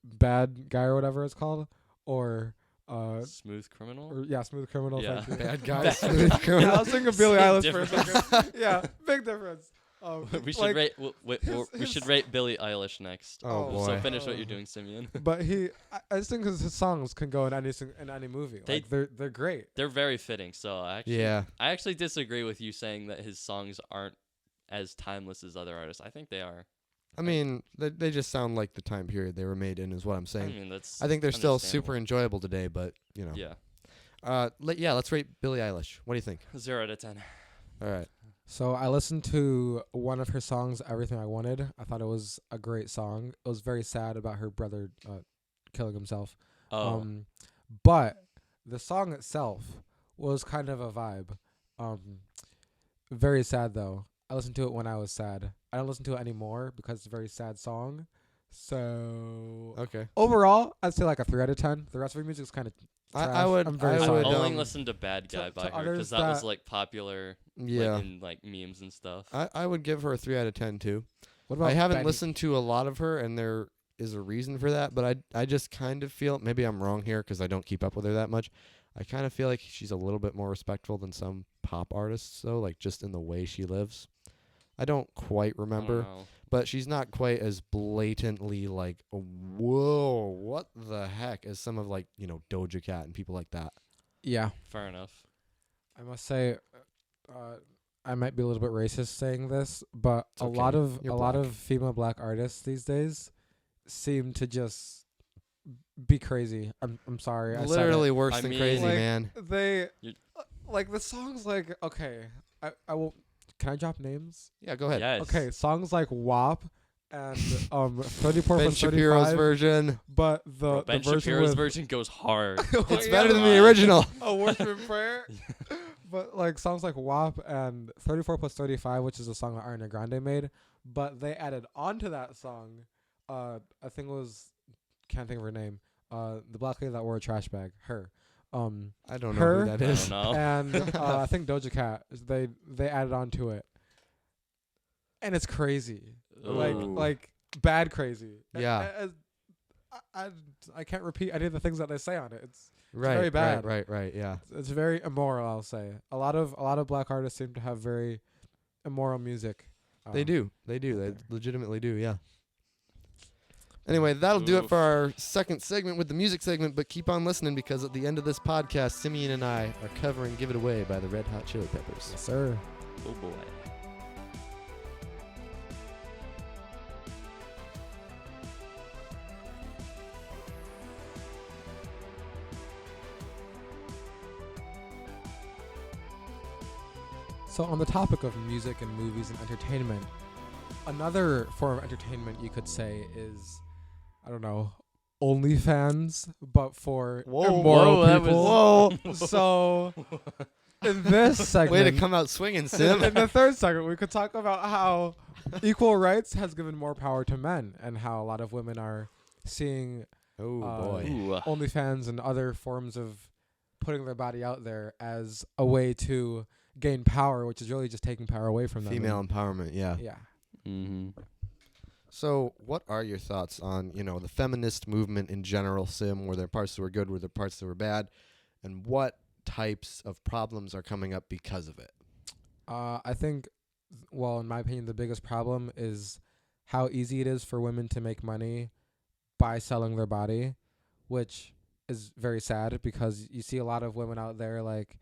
bad guy or whatever it's called, or Smooth Criminal. Smooth Criminal. Yeah. Thank you. Bad Bad guys. guy. Yeah, I was thinking of Billie Same Eilish for a difference. second. Yeah, big difference. we should like, rate. We his- should rate Billie Eilish next. Oh, boy. So finish what you're doing, Simeon. But I just think his songs can go in any movie. Like they're great. They're very fitting. So I actually disagree with you saying that his songs aren't as timeless as other artists. I think they are. I mean, they just sound like the time period they were made in, is what I'm I saying. mean, that's. I think they're still understandable. super enjoyable today, but Yeah. let's rate Billie Eilish. What do you think? 0 out of 10. All right. So I listened to one of her songs, "Everything I Wanted." I thought it was a great song. It was very sad about her brother killing himself. Oh. But the song itself was kind of a vibe. Very sad though. I listened to it when I was sad. I don't listen to it anymore because it's a very sad song. So Okay. overall, I'd say like a 3 out of 10. The rest of her music is kind of trash. I would- I'm very I I sorry. would, only um, listened to "Bad Guy" by to her because others that was that- like popular, Yeah. like, in like memes and stuff. I would give her a 3 out of 10 too. What about I haven't Betty? listened to a lot of her, and there is a reason for that. But I just kind of feel, maybe I'm wrong here because I don't keep up with her that much. I kind of feel like she's a little bit more respectful than some pop artists, though, like just in the way she lives. I don't quite I don't remember, know. but she's not quite as blatantly like, whoa, what the heck, as some of like, Doja Cat and people like that. Yeah. Fair enough. I must say, I might be a little bit racist saying this, but It's a okay. lot of You're a lot black. of female black artists these days seem to just be crazy. I'm sorry. Literally worse I than mean, crazy, like, man. They You- like the songs like okay. I will. Can I drop names? Yeah, go ahead. Yes. Okay, songs like WAP and 34 Ben plus Shapiro's 35, version. but the Ben version Shapiro's with version goes hard. It's Yeah, better than like- the original. A Worship and Prayer. But like songs like WAP and 34 plus 35, which is a song that Ariana Grande made, but they added onto that song, I think it was, can't think of her name, the black lady that wore a trash bag, her. I don't know Her? who that I is. don't know. And I think Doja Cat, they added onto it. And it's crazy. Ooh. Like bad crazy. Yeah. I can't repeat any of the things that they say on it. It's Right, very bad. Right, yeah. It's very immoral, I'll say. A lot of black artists seem to have very immoral music. They do. They legitimately do, yeah. Anyway, that'll do it Oof. for our second segment with the music segment, but keep on listening because at the end of this podcast, Simeon and I are covering Give It Away by the Red Hot Chili Peppers. Yes, sir. Oh boy. So on the topic of music and movies and entertainment, another form of entertainment you could say is, I don't know, OnlyFans, but for immoral whoa, that people. Whoa. So in this segment, Way to come out swinging, Sim. in the third segment, we could talk about how equal rights has given more power to men and how a lot of women are seeing Oh, boy. Ooh. OnlyFans and other forms of putting their body out there as a way to gain power, which is really just taking power away from them. Female empowerment, yeah. Yeah. Mm-hmm. So, what are your thoughts on, the feminist movement in general, Sim? Were there parts that were good? Were there parts that were bad? And what types of problems are coming up because of it? I think, well, in my opinion, the biggest problem is how easy it is for women to make money by selling their body, which is very sad because you see a lot of women out there like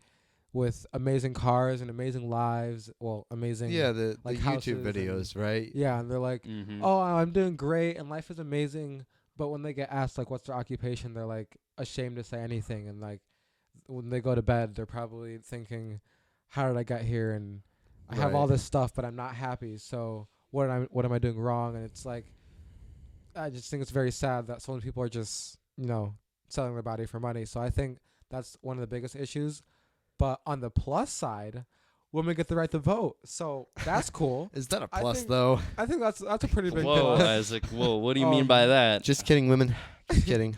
with amazing cars and amazing lives, well, amazing The like YouTube houses videos, right? yeah, and they're like, Mm-hmm. oh, I'm doing great and life is amazing, but when they get asked like what's their occupation, they're like ashamed to say anything, and like when they go to bed, they're probably thinking, how did I get here, and I have all Right. this stuff, but I'm not happy, so what am I doing wrong? And it's like, I just think it's very sad that so many people are just, selling their body for money. So I think that's one of the biggest issues. But on the plus side, women get the right to vote. So that's cool. Is that a I plus, think- though? I think that's a pretty big Whoa, plus. Isaac. Whoa, what do you mean by that? Just kidding, women. Just kidding.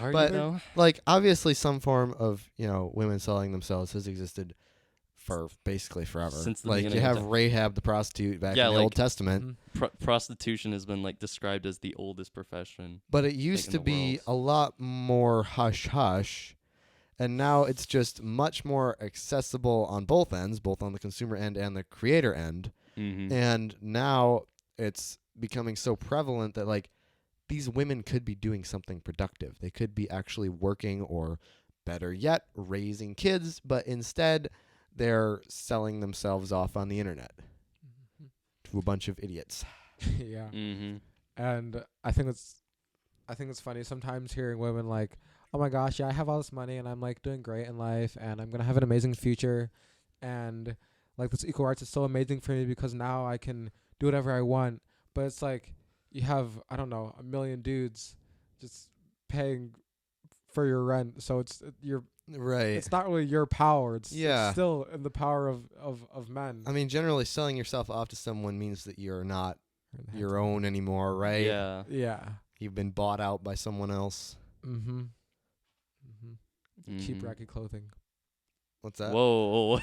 Are but- you though? Like, obviously, some form of, women selling themselves has existed for basically forever. Since the like, you beginning of have time. Rahab the prostitute back Yeah, in the like- Old Testament. Mhm. Prostitution has been like described as the oldest profession. But it used in to the be world. a lot more hush-hush. And now it's just much more accessible on both ends, both on the consumer end and the creator end. Mm-hmm. And now it's becoming so prevalent that, like, these women could be doing something productive. They could be actually working or, better yet, raising kids. But instead, they're selling themselves off on the internet to a bunch of idiots. Yeah. Mm-hmm. And I think it's funny sometimes hearing women like, oh my gosh, yeah, I have all this money and I'm like doing great in life and I'm gonna have an amazing future, and like this equal rights is so amazing for me because now I can do whatever I want. But it's like you have, I don't know, 1 million dudes just paying for your rent, so it's Right. it's not really your power. It's Yeah. still in the power of men. I mean, generally, selling yourself off to someone means that you're not your own anymore, right? Yeah. Yeah. You've been bought out by someone else. Mm-hmm. Cheap Mhm. raggy clothing. What's that? Whoa.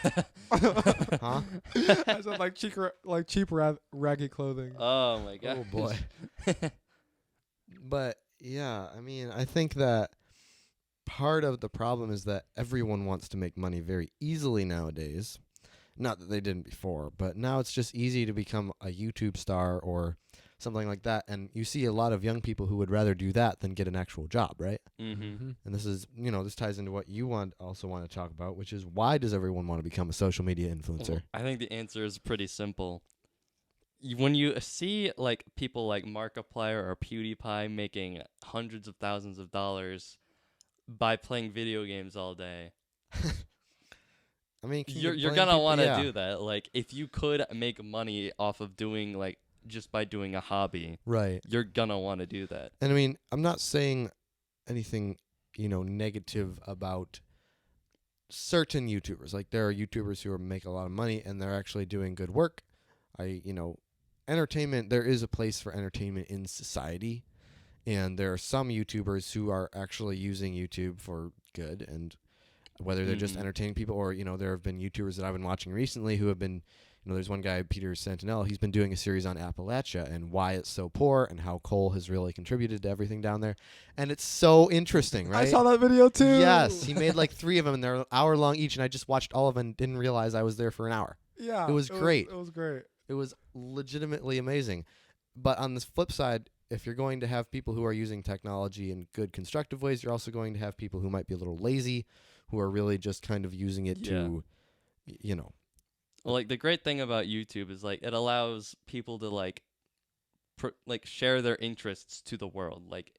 Huh? I said like cheap raggy clothing. Oh my god. Oh, boy. But, yeah, I mean, I think that part of the problem is that everyone wants to make money very easily nowadays. Not that they didn't before, but now it's just easy to become a YouTube star or something like that. And you see a lot of young people who would rather do that than get an actual job, right? Mm-hmm. And this is, this ties into what you also want to talk about, which is why does everyone want to become a social media influencer? I think the answer is pretty simple. When you see like people like Markiplier or PewDiePie making hundreds of thousands of dollars by playing video games all day, I mean, can you you're blame gonna people? want to Yeah. do that. Like if you could make money off of doing like just by doing a hobby, Right. you're gonna want to do that. And I mean, I'm not saying anything, negative about certain YouTubers. Like there are YouTubers who make a lot of money and they're actually doing good work. Entertainment, there is a place for entertainment in society. And there are some YouTubers who are actually using YouTube for good, and whether they're just Mhm. entertaining people or, there have been YouTubers that I've been watching recently who have been, there's one guy, Peter Santinella, he's been doing a series on Appalachia and why it's so poor and how coal has really contributed to everything down there. And it's so interesting, right? I saw that video too. Yes, he made like 3 of them and they're an hour long each, and I just watched all of them and didn't realize I was there for an hour. Yeah. It was great. It was great. It was legitimately amazing. But on the flip side, if you're going to have people who are using technology in good constructive ways, you're also going to have people who might be a little lazy, who are really just kind of using it to, you know. Well, like the great thing about YouTube is like it allows people to like share their interests to the world, like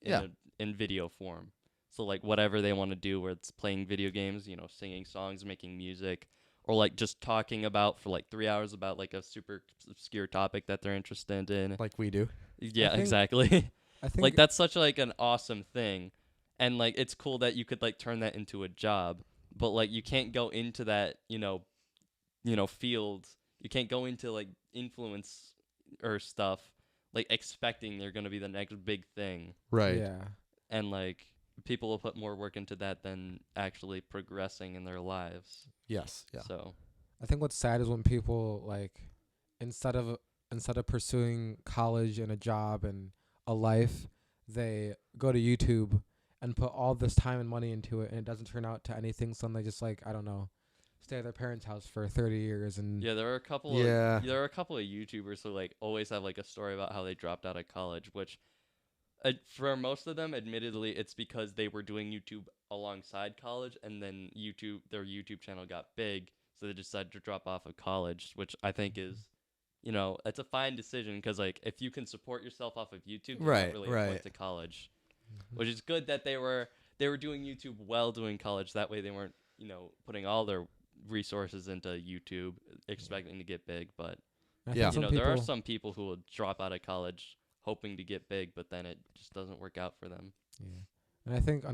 in video form. So like whatever they want to do, where it's playing video games, you know, singing songs, making music, or like just talking about for like 3 hours about like a super obscure topic that they're interested in. Like we do. Yeah, exactly. I think like that's such like an awesome thing, and like it's cool that you could like turn that into a job, but like you can't go into that field. You can't go into like influence or stuff like expecting they're gonna be the next big thing. Right. Yeah. And like people will put more work into that than actually progressing in their lives. Yes. Yeah. So I think what's sad is when people like instead of pursuing college and a job and a life, they go to YouTube and put all this time and money into it, and it doesn't turn out to anything. So then they just like, I don't know, stay at their parents' house for 30 years. And yeah, there are a couple of YouTubers who like always have like a story about how they dropped out of college, which for most of them, admittedly, it's because they were doing YouTube alongside college, and then their YouTube channel got big, so they decided to drop off of college, which I think is, it's a fine decision, because like if you can support yourself off of YouTube, you don't really went to college, which is good that they were doing YouTube while doing college. That way, they weren't putting all their resources into YouTube expecting to get big. But there are some people who will drop out of college hoping to get big, but then it just doesn't work out for them. Yeah. And I think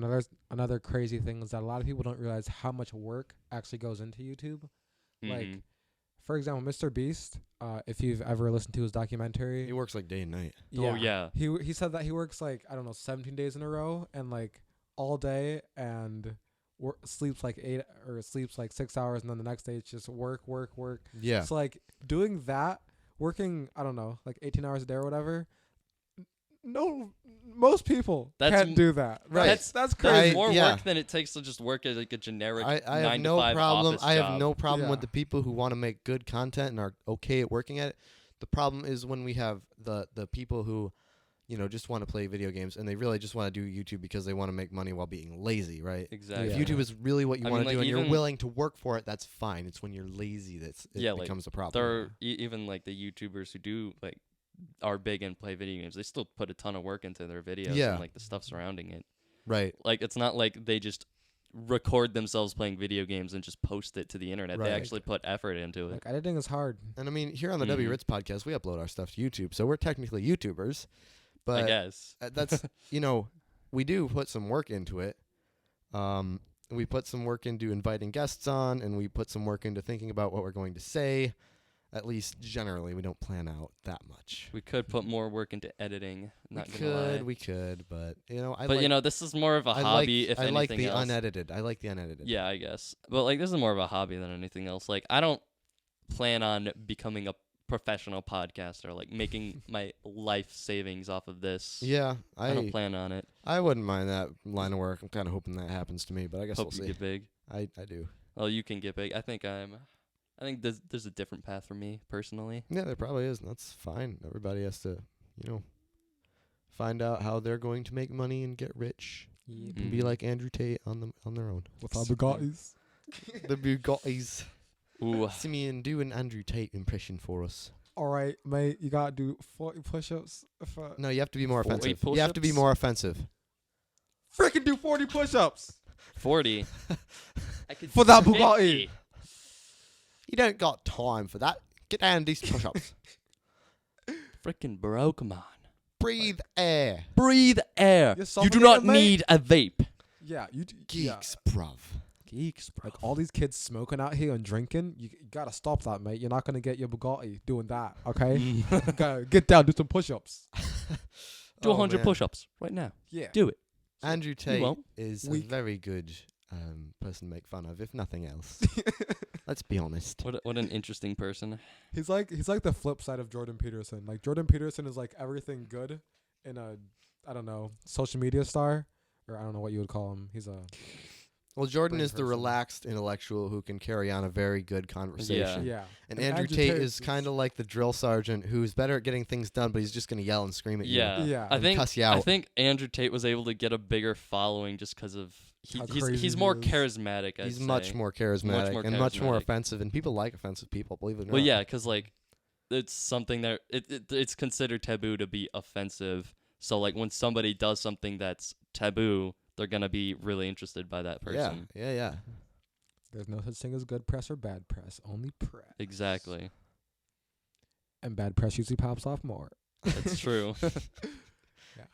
another crazy thing is that a lot of people don't realize how much work actually goes into YouTube. Mm-hmm. Like, for example, Mr. Beast, if you've ever listened to his documentary, He works like day and night. Yeah. Oh, yeah. He said that he works like, I don't know, 17 days in a row and like all day, and sleeps like 8 or sleeps like 6 hours, and then the next day it's just work. Yeah. So like doing that, working, I don't know, like 18 hours a day or whatever. No, most people can't do that. Right. That's crazy. That's more work than it takes to just work as like a generic 9 to 5 office I have job. no problem with the people who want to make good content and are okay at working at it. The problem is when we have the people who, just want to play video games, and they really just want to do YouTube because they want to make money while being lazy, right? Exactly. If YouTube is really what you want to do, and you're even willing to work for it, that's fine. It's when you're lazy that it becomes a problem. There are even like the YouTubers who do like are big and play video games. They still put a ton of work into their videos and like the stuff surrounding it. Right. Like it's not like they just record themselves playing video games and just post it to the internet. Right. They actually put effort into it. Like editing is hard. And I mean, here on the W Ritz podcast, we upload our stuff to YouTube, so we're technically YouTubers. But I guess that's we do put some work into it. We put some work into inviting guests on, and we put some work into thinking about what we're going to say. At least generally, we don't plan out that much. we could put more work into editing. We could, but this is more of a hobby. I like the unedited. I like the unedited. Yeah, I guess. But like this is more of a hobby than anything else. Like I don't plan on becoming a professional podcaster, like making my life savings off of this. Yeah, I don't plan on it. I wouldn't mind that line of work. I'm kind of hoping that happens to me, but I guess we'll see. Hope you get big. I do. Oh, you can get big. I think there's a different path for me personally. Yeah, there probably is, and that's fine. Everybody has to, find out how they're going to make money and get rich. Yep. And be like Andrew Tate on their own. With our Bugattis. The Bugattis. Ooh. Simeon, do an Andrew Tate impression for us. All right, mate. You gotta do 40 push-ups. No, you have to be more 40 offensive. push-ups? You have to be more offensive. Freaking do 40 push-ups 40. I could for do that 50. Bugatti. You don't got time for that. Get down and do some push-ups. Freaking bro, come on. Breathe air. Breathe air. You're You do not suffocating, mate. need a vape. Yeah, you Geeks, bruv. Geeks, bro. Like all these kids smoking out here and drinking, you gotta stop that, mate. You're not gonna get your Bugatti doing that, okay? You gotta get down, do some push-ups. Do 100 push-ups right now. Yeah. Do it. Andrew Tate won't. is a Weak. very good person to make fun of, if nothing else. Let's be honest. What an interesting person. He's like the flip side of Jordan Peterson. Like Jordan Peterson is like everything good in a, I don't know, social media star, or I don't know what you would call him. He's a Well, Jordan brain is the person. relaxed intellectual who can carry on a very good conversation. Yeah. And Andrew Tate is kind of like the drill sergeant who's better at getting things done, but he's just going to yell and scream at you. Yeah. I and think cuss you out. I think Andrew Tate was able to get a bigger following just because of he's more charismatic. I'd He's say. much more charismatic and much more charismatic. offensive, and people like offensive people. Believe it or not. Well, yeah, because like it's something that it's considered taboo to be offensive. So like when somebody does something that's taboo, they're gonna be really interested by that person. Yeah. There's no such thing as good press or bad press, only press. Exactly. And bad press usually pops off more. That's true.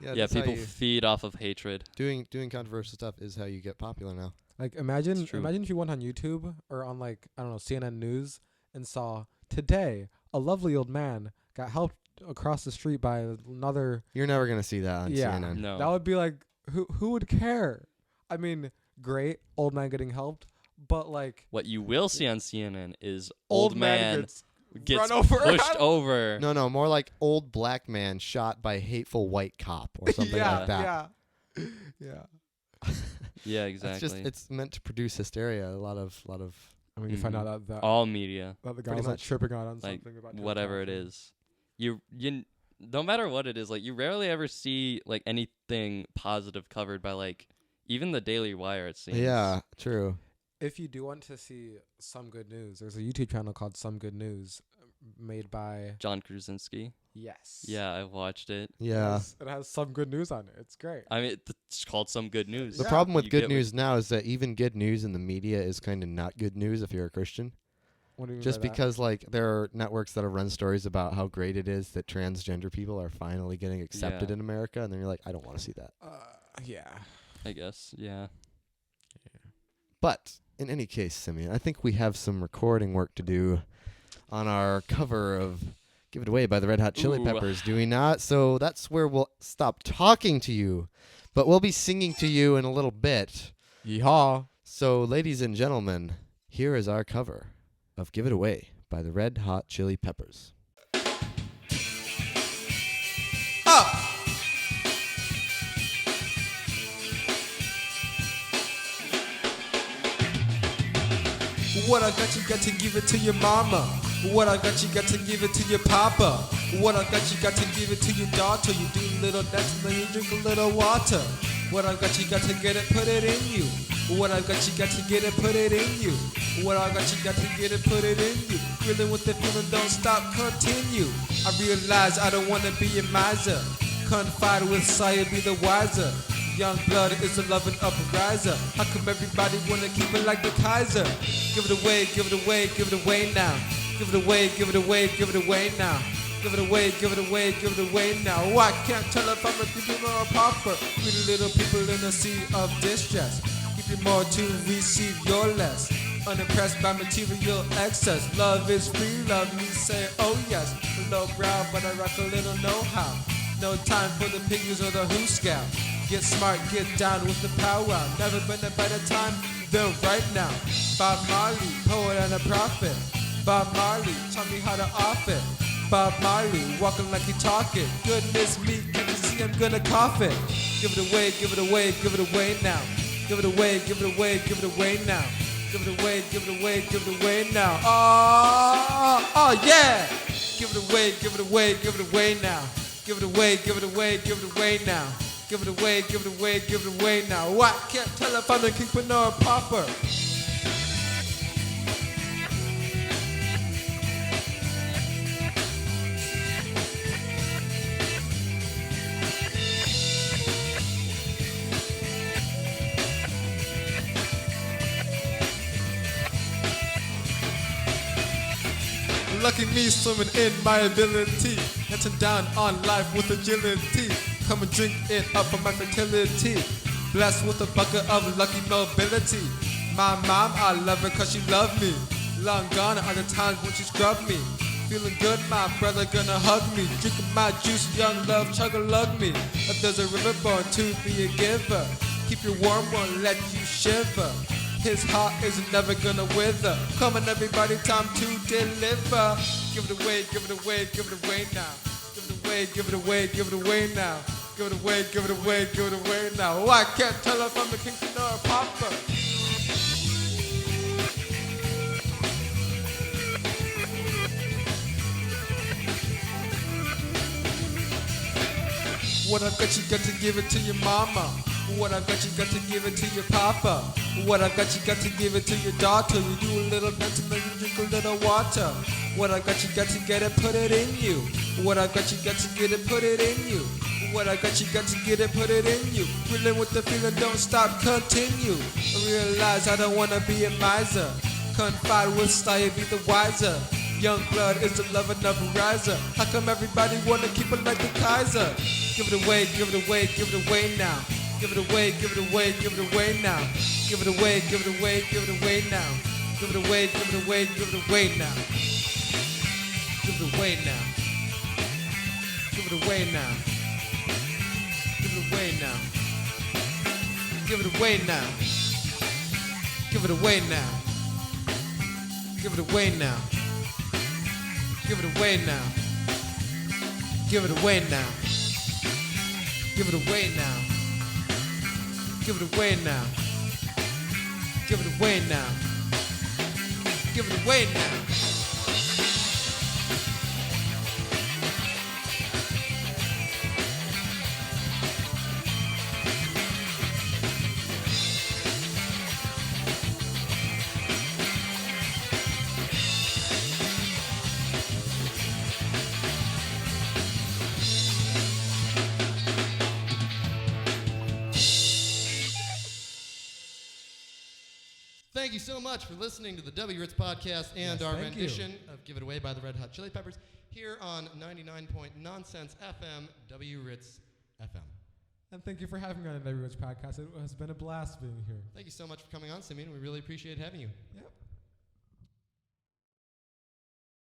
Yeah, that's how people feed off of hatred. doing controversial stuff is how you get popular now. Like imagine true. if you went on YouTube or on like I don't know CNN News and saw today a lovely old man got helped across the street by another. You're never gonna see that on Yeah. CNN. No. That would be like who would care? I mean, great old man getting helped, but like What you will see on CNN is old man gets run over. pushed over. No, more like old black man shot by hateful white cop or something like that. Yeah. Yeah, exactly. It's meant to produce hysteria. A lot of. I mean, you find out that all media, that the guy Pretty was like much. tripping out on like something about whatever it 10,000. is, you no matter what it is, like you rarely ever see like anything positive covered by like even the Daily Wire. It seems. Yeah, true. If you do want to see some good news, there's a YouTube channel called Some Good News, made by John Krasinski. Yes. Yeah, I watched it. Yeah. It has some good news on it. It's great. I mean, it's called Some Good News. The Yeah. problem with You good get news now is that even good news in the media is kind of not good news if you're a Christian. What do you mean Just by that? because like there are networks that have run stories about how great it is that transgender people are finally getting accepted Yeah. in America, and then you're like, I don't want to see that. Yeah. I guess. Yeah. But in any case, Simeon, I think we have some recording work to do on our cover of Give It Away by the Red Hot Chili Ooh. Peppers, do we not? So that's where we'll stop talking to you, but we'll be singing to you in a little bit. Yeehaw. So, ladies and gentlemen, here is our cover of Give It Away by the Red Hot Chili Peppers. What I got, you got to give it to your mama. What I got, you got to give it to your papa. What I got, you got to give it to your daughter. You do a little dance and then you drink a little water. What I got, you got to get it, put it in you. What I got, you got to get it, put it in you. What I got, you got to get it, put it in you. Feeling with the feeling, don't stop, continue. I realize I don't wanna be a miser. Confide with sire, be the wiser. Young blood is a loving upriser. How come everybody wanna keep it like the Kaiser? Give it away, give it away, give it away now. Give it away, give it away, give it away now. Give it away, give it away, give it away now. Oh, I can't tell if I'm a people or a pauper. Pretty little people in a sea of distress. Give you more to receive your less. Unimpressed by material excess. Love is free, love me say oh yes. Low brow, but I rock a little know-how. No time for the piggies or the who scout. Get smart, get down with the powwow. Never been a better time than right now. Bob Marley, poet and a prophet. Bob Marley, taught me how to off it. Bob Marley, walking like he talking. Goodness me, can you see I'm gonna cough it? Give it away, give it away, give it away now. Give it away, give it away, give it away now. Give it away, give it away, give it away now. Oh yeah! Give it away, give it away, give it away now. Give it away, give it away, give it away now. Give it away, give it away, give it away now. Oh, I can't tell if I'm a kingpin or a pauper. Lucky me swimming in my ability. Dancing down on life with agility. Come and drink it up for my fertility. Blessed with a bucket of lucky mobility. My mom, I love her cause she loved me. Long gone are the times when she scrubbed me. Feeling good, my brother gonna hug me. Drinking my juice, young love, chug-a-lug me. If there's a river born to be a giver, keep you warm, won't let you shiver. His heart is never gonna wither. Come on everybody, time to deliver. Give it away, give it away, give it away now. Give it away, give it away, give it away now. Give it away, give it away, give it away now. Oh, I can't tell if I'm a kingpin or a pauper. What I've got, you got to give it to your mama. What I've got, you got to give it to your papa. What I've got, you got to give it to your daughter. You do a little dance and then you drink a little water. What I got, you got to get it, put it in you. What I got, you got to get it, put it in you. What I got, you got to get it, put it in you. Reeling with the feeling, don't stop, continue. Realize I don't wanna be a miser. Confide with style, be the wiser. Young blood is the loving of a riser. How come everybody wanna keep it like the Kaiser? Give it away, give it away, give it away now. Give it away, give it away, give it away now. Give it away, give it away, give it away now. Give it away, give it away, give it away now. Give it away now. Give it away now. Give it away now. Give it away now. Give it away now. Give it away now. Give it away now. Give it away now. Give it away now. Give it away now. Give it away now. Give it away now. Thank you so much for listening to the W Ritz podcast and our rendition of Give It Away by the Red Hot Chili Peppers here on 99.nonsense FM, W Ritz FM. And thank you for having me on the W Ritz podcast. It has been a blast being here. Thank you so much for coming on, Simeon. We really appreciate having you. Yep.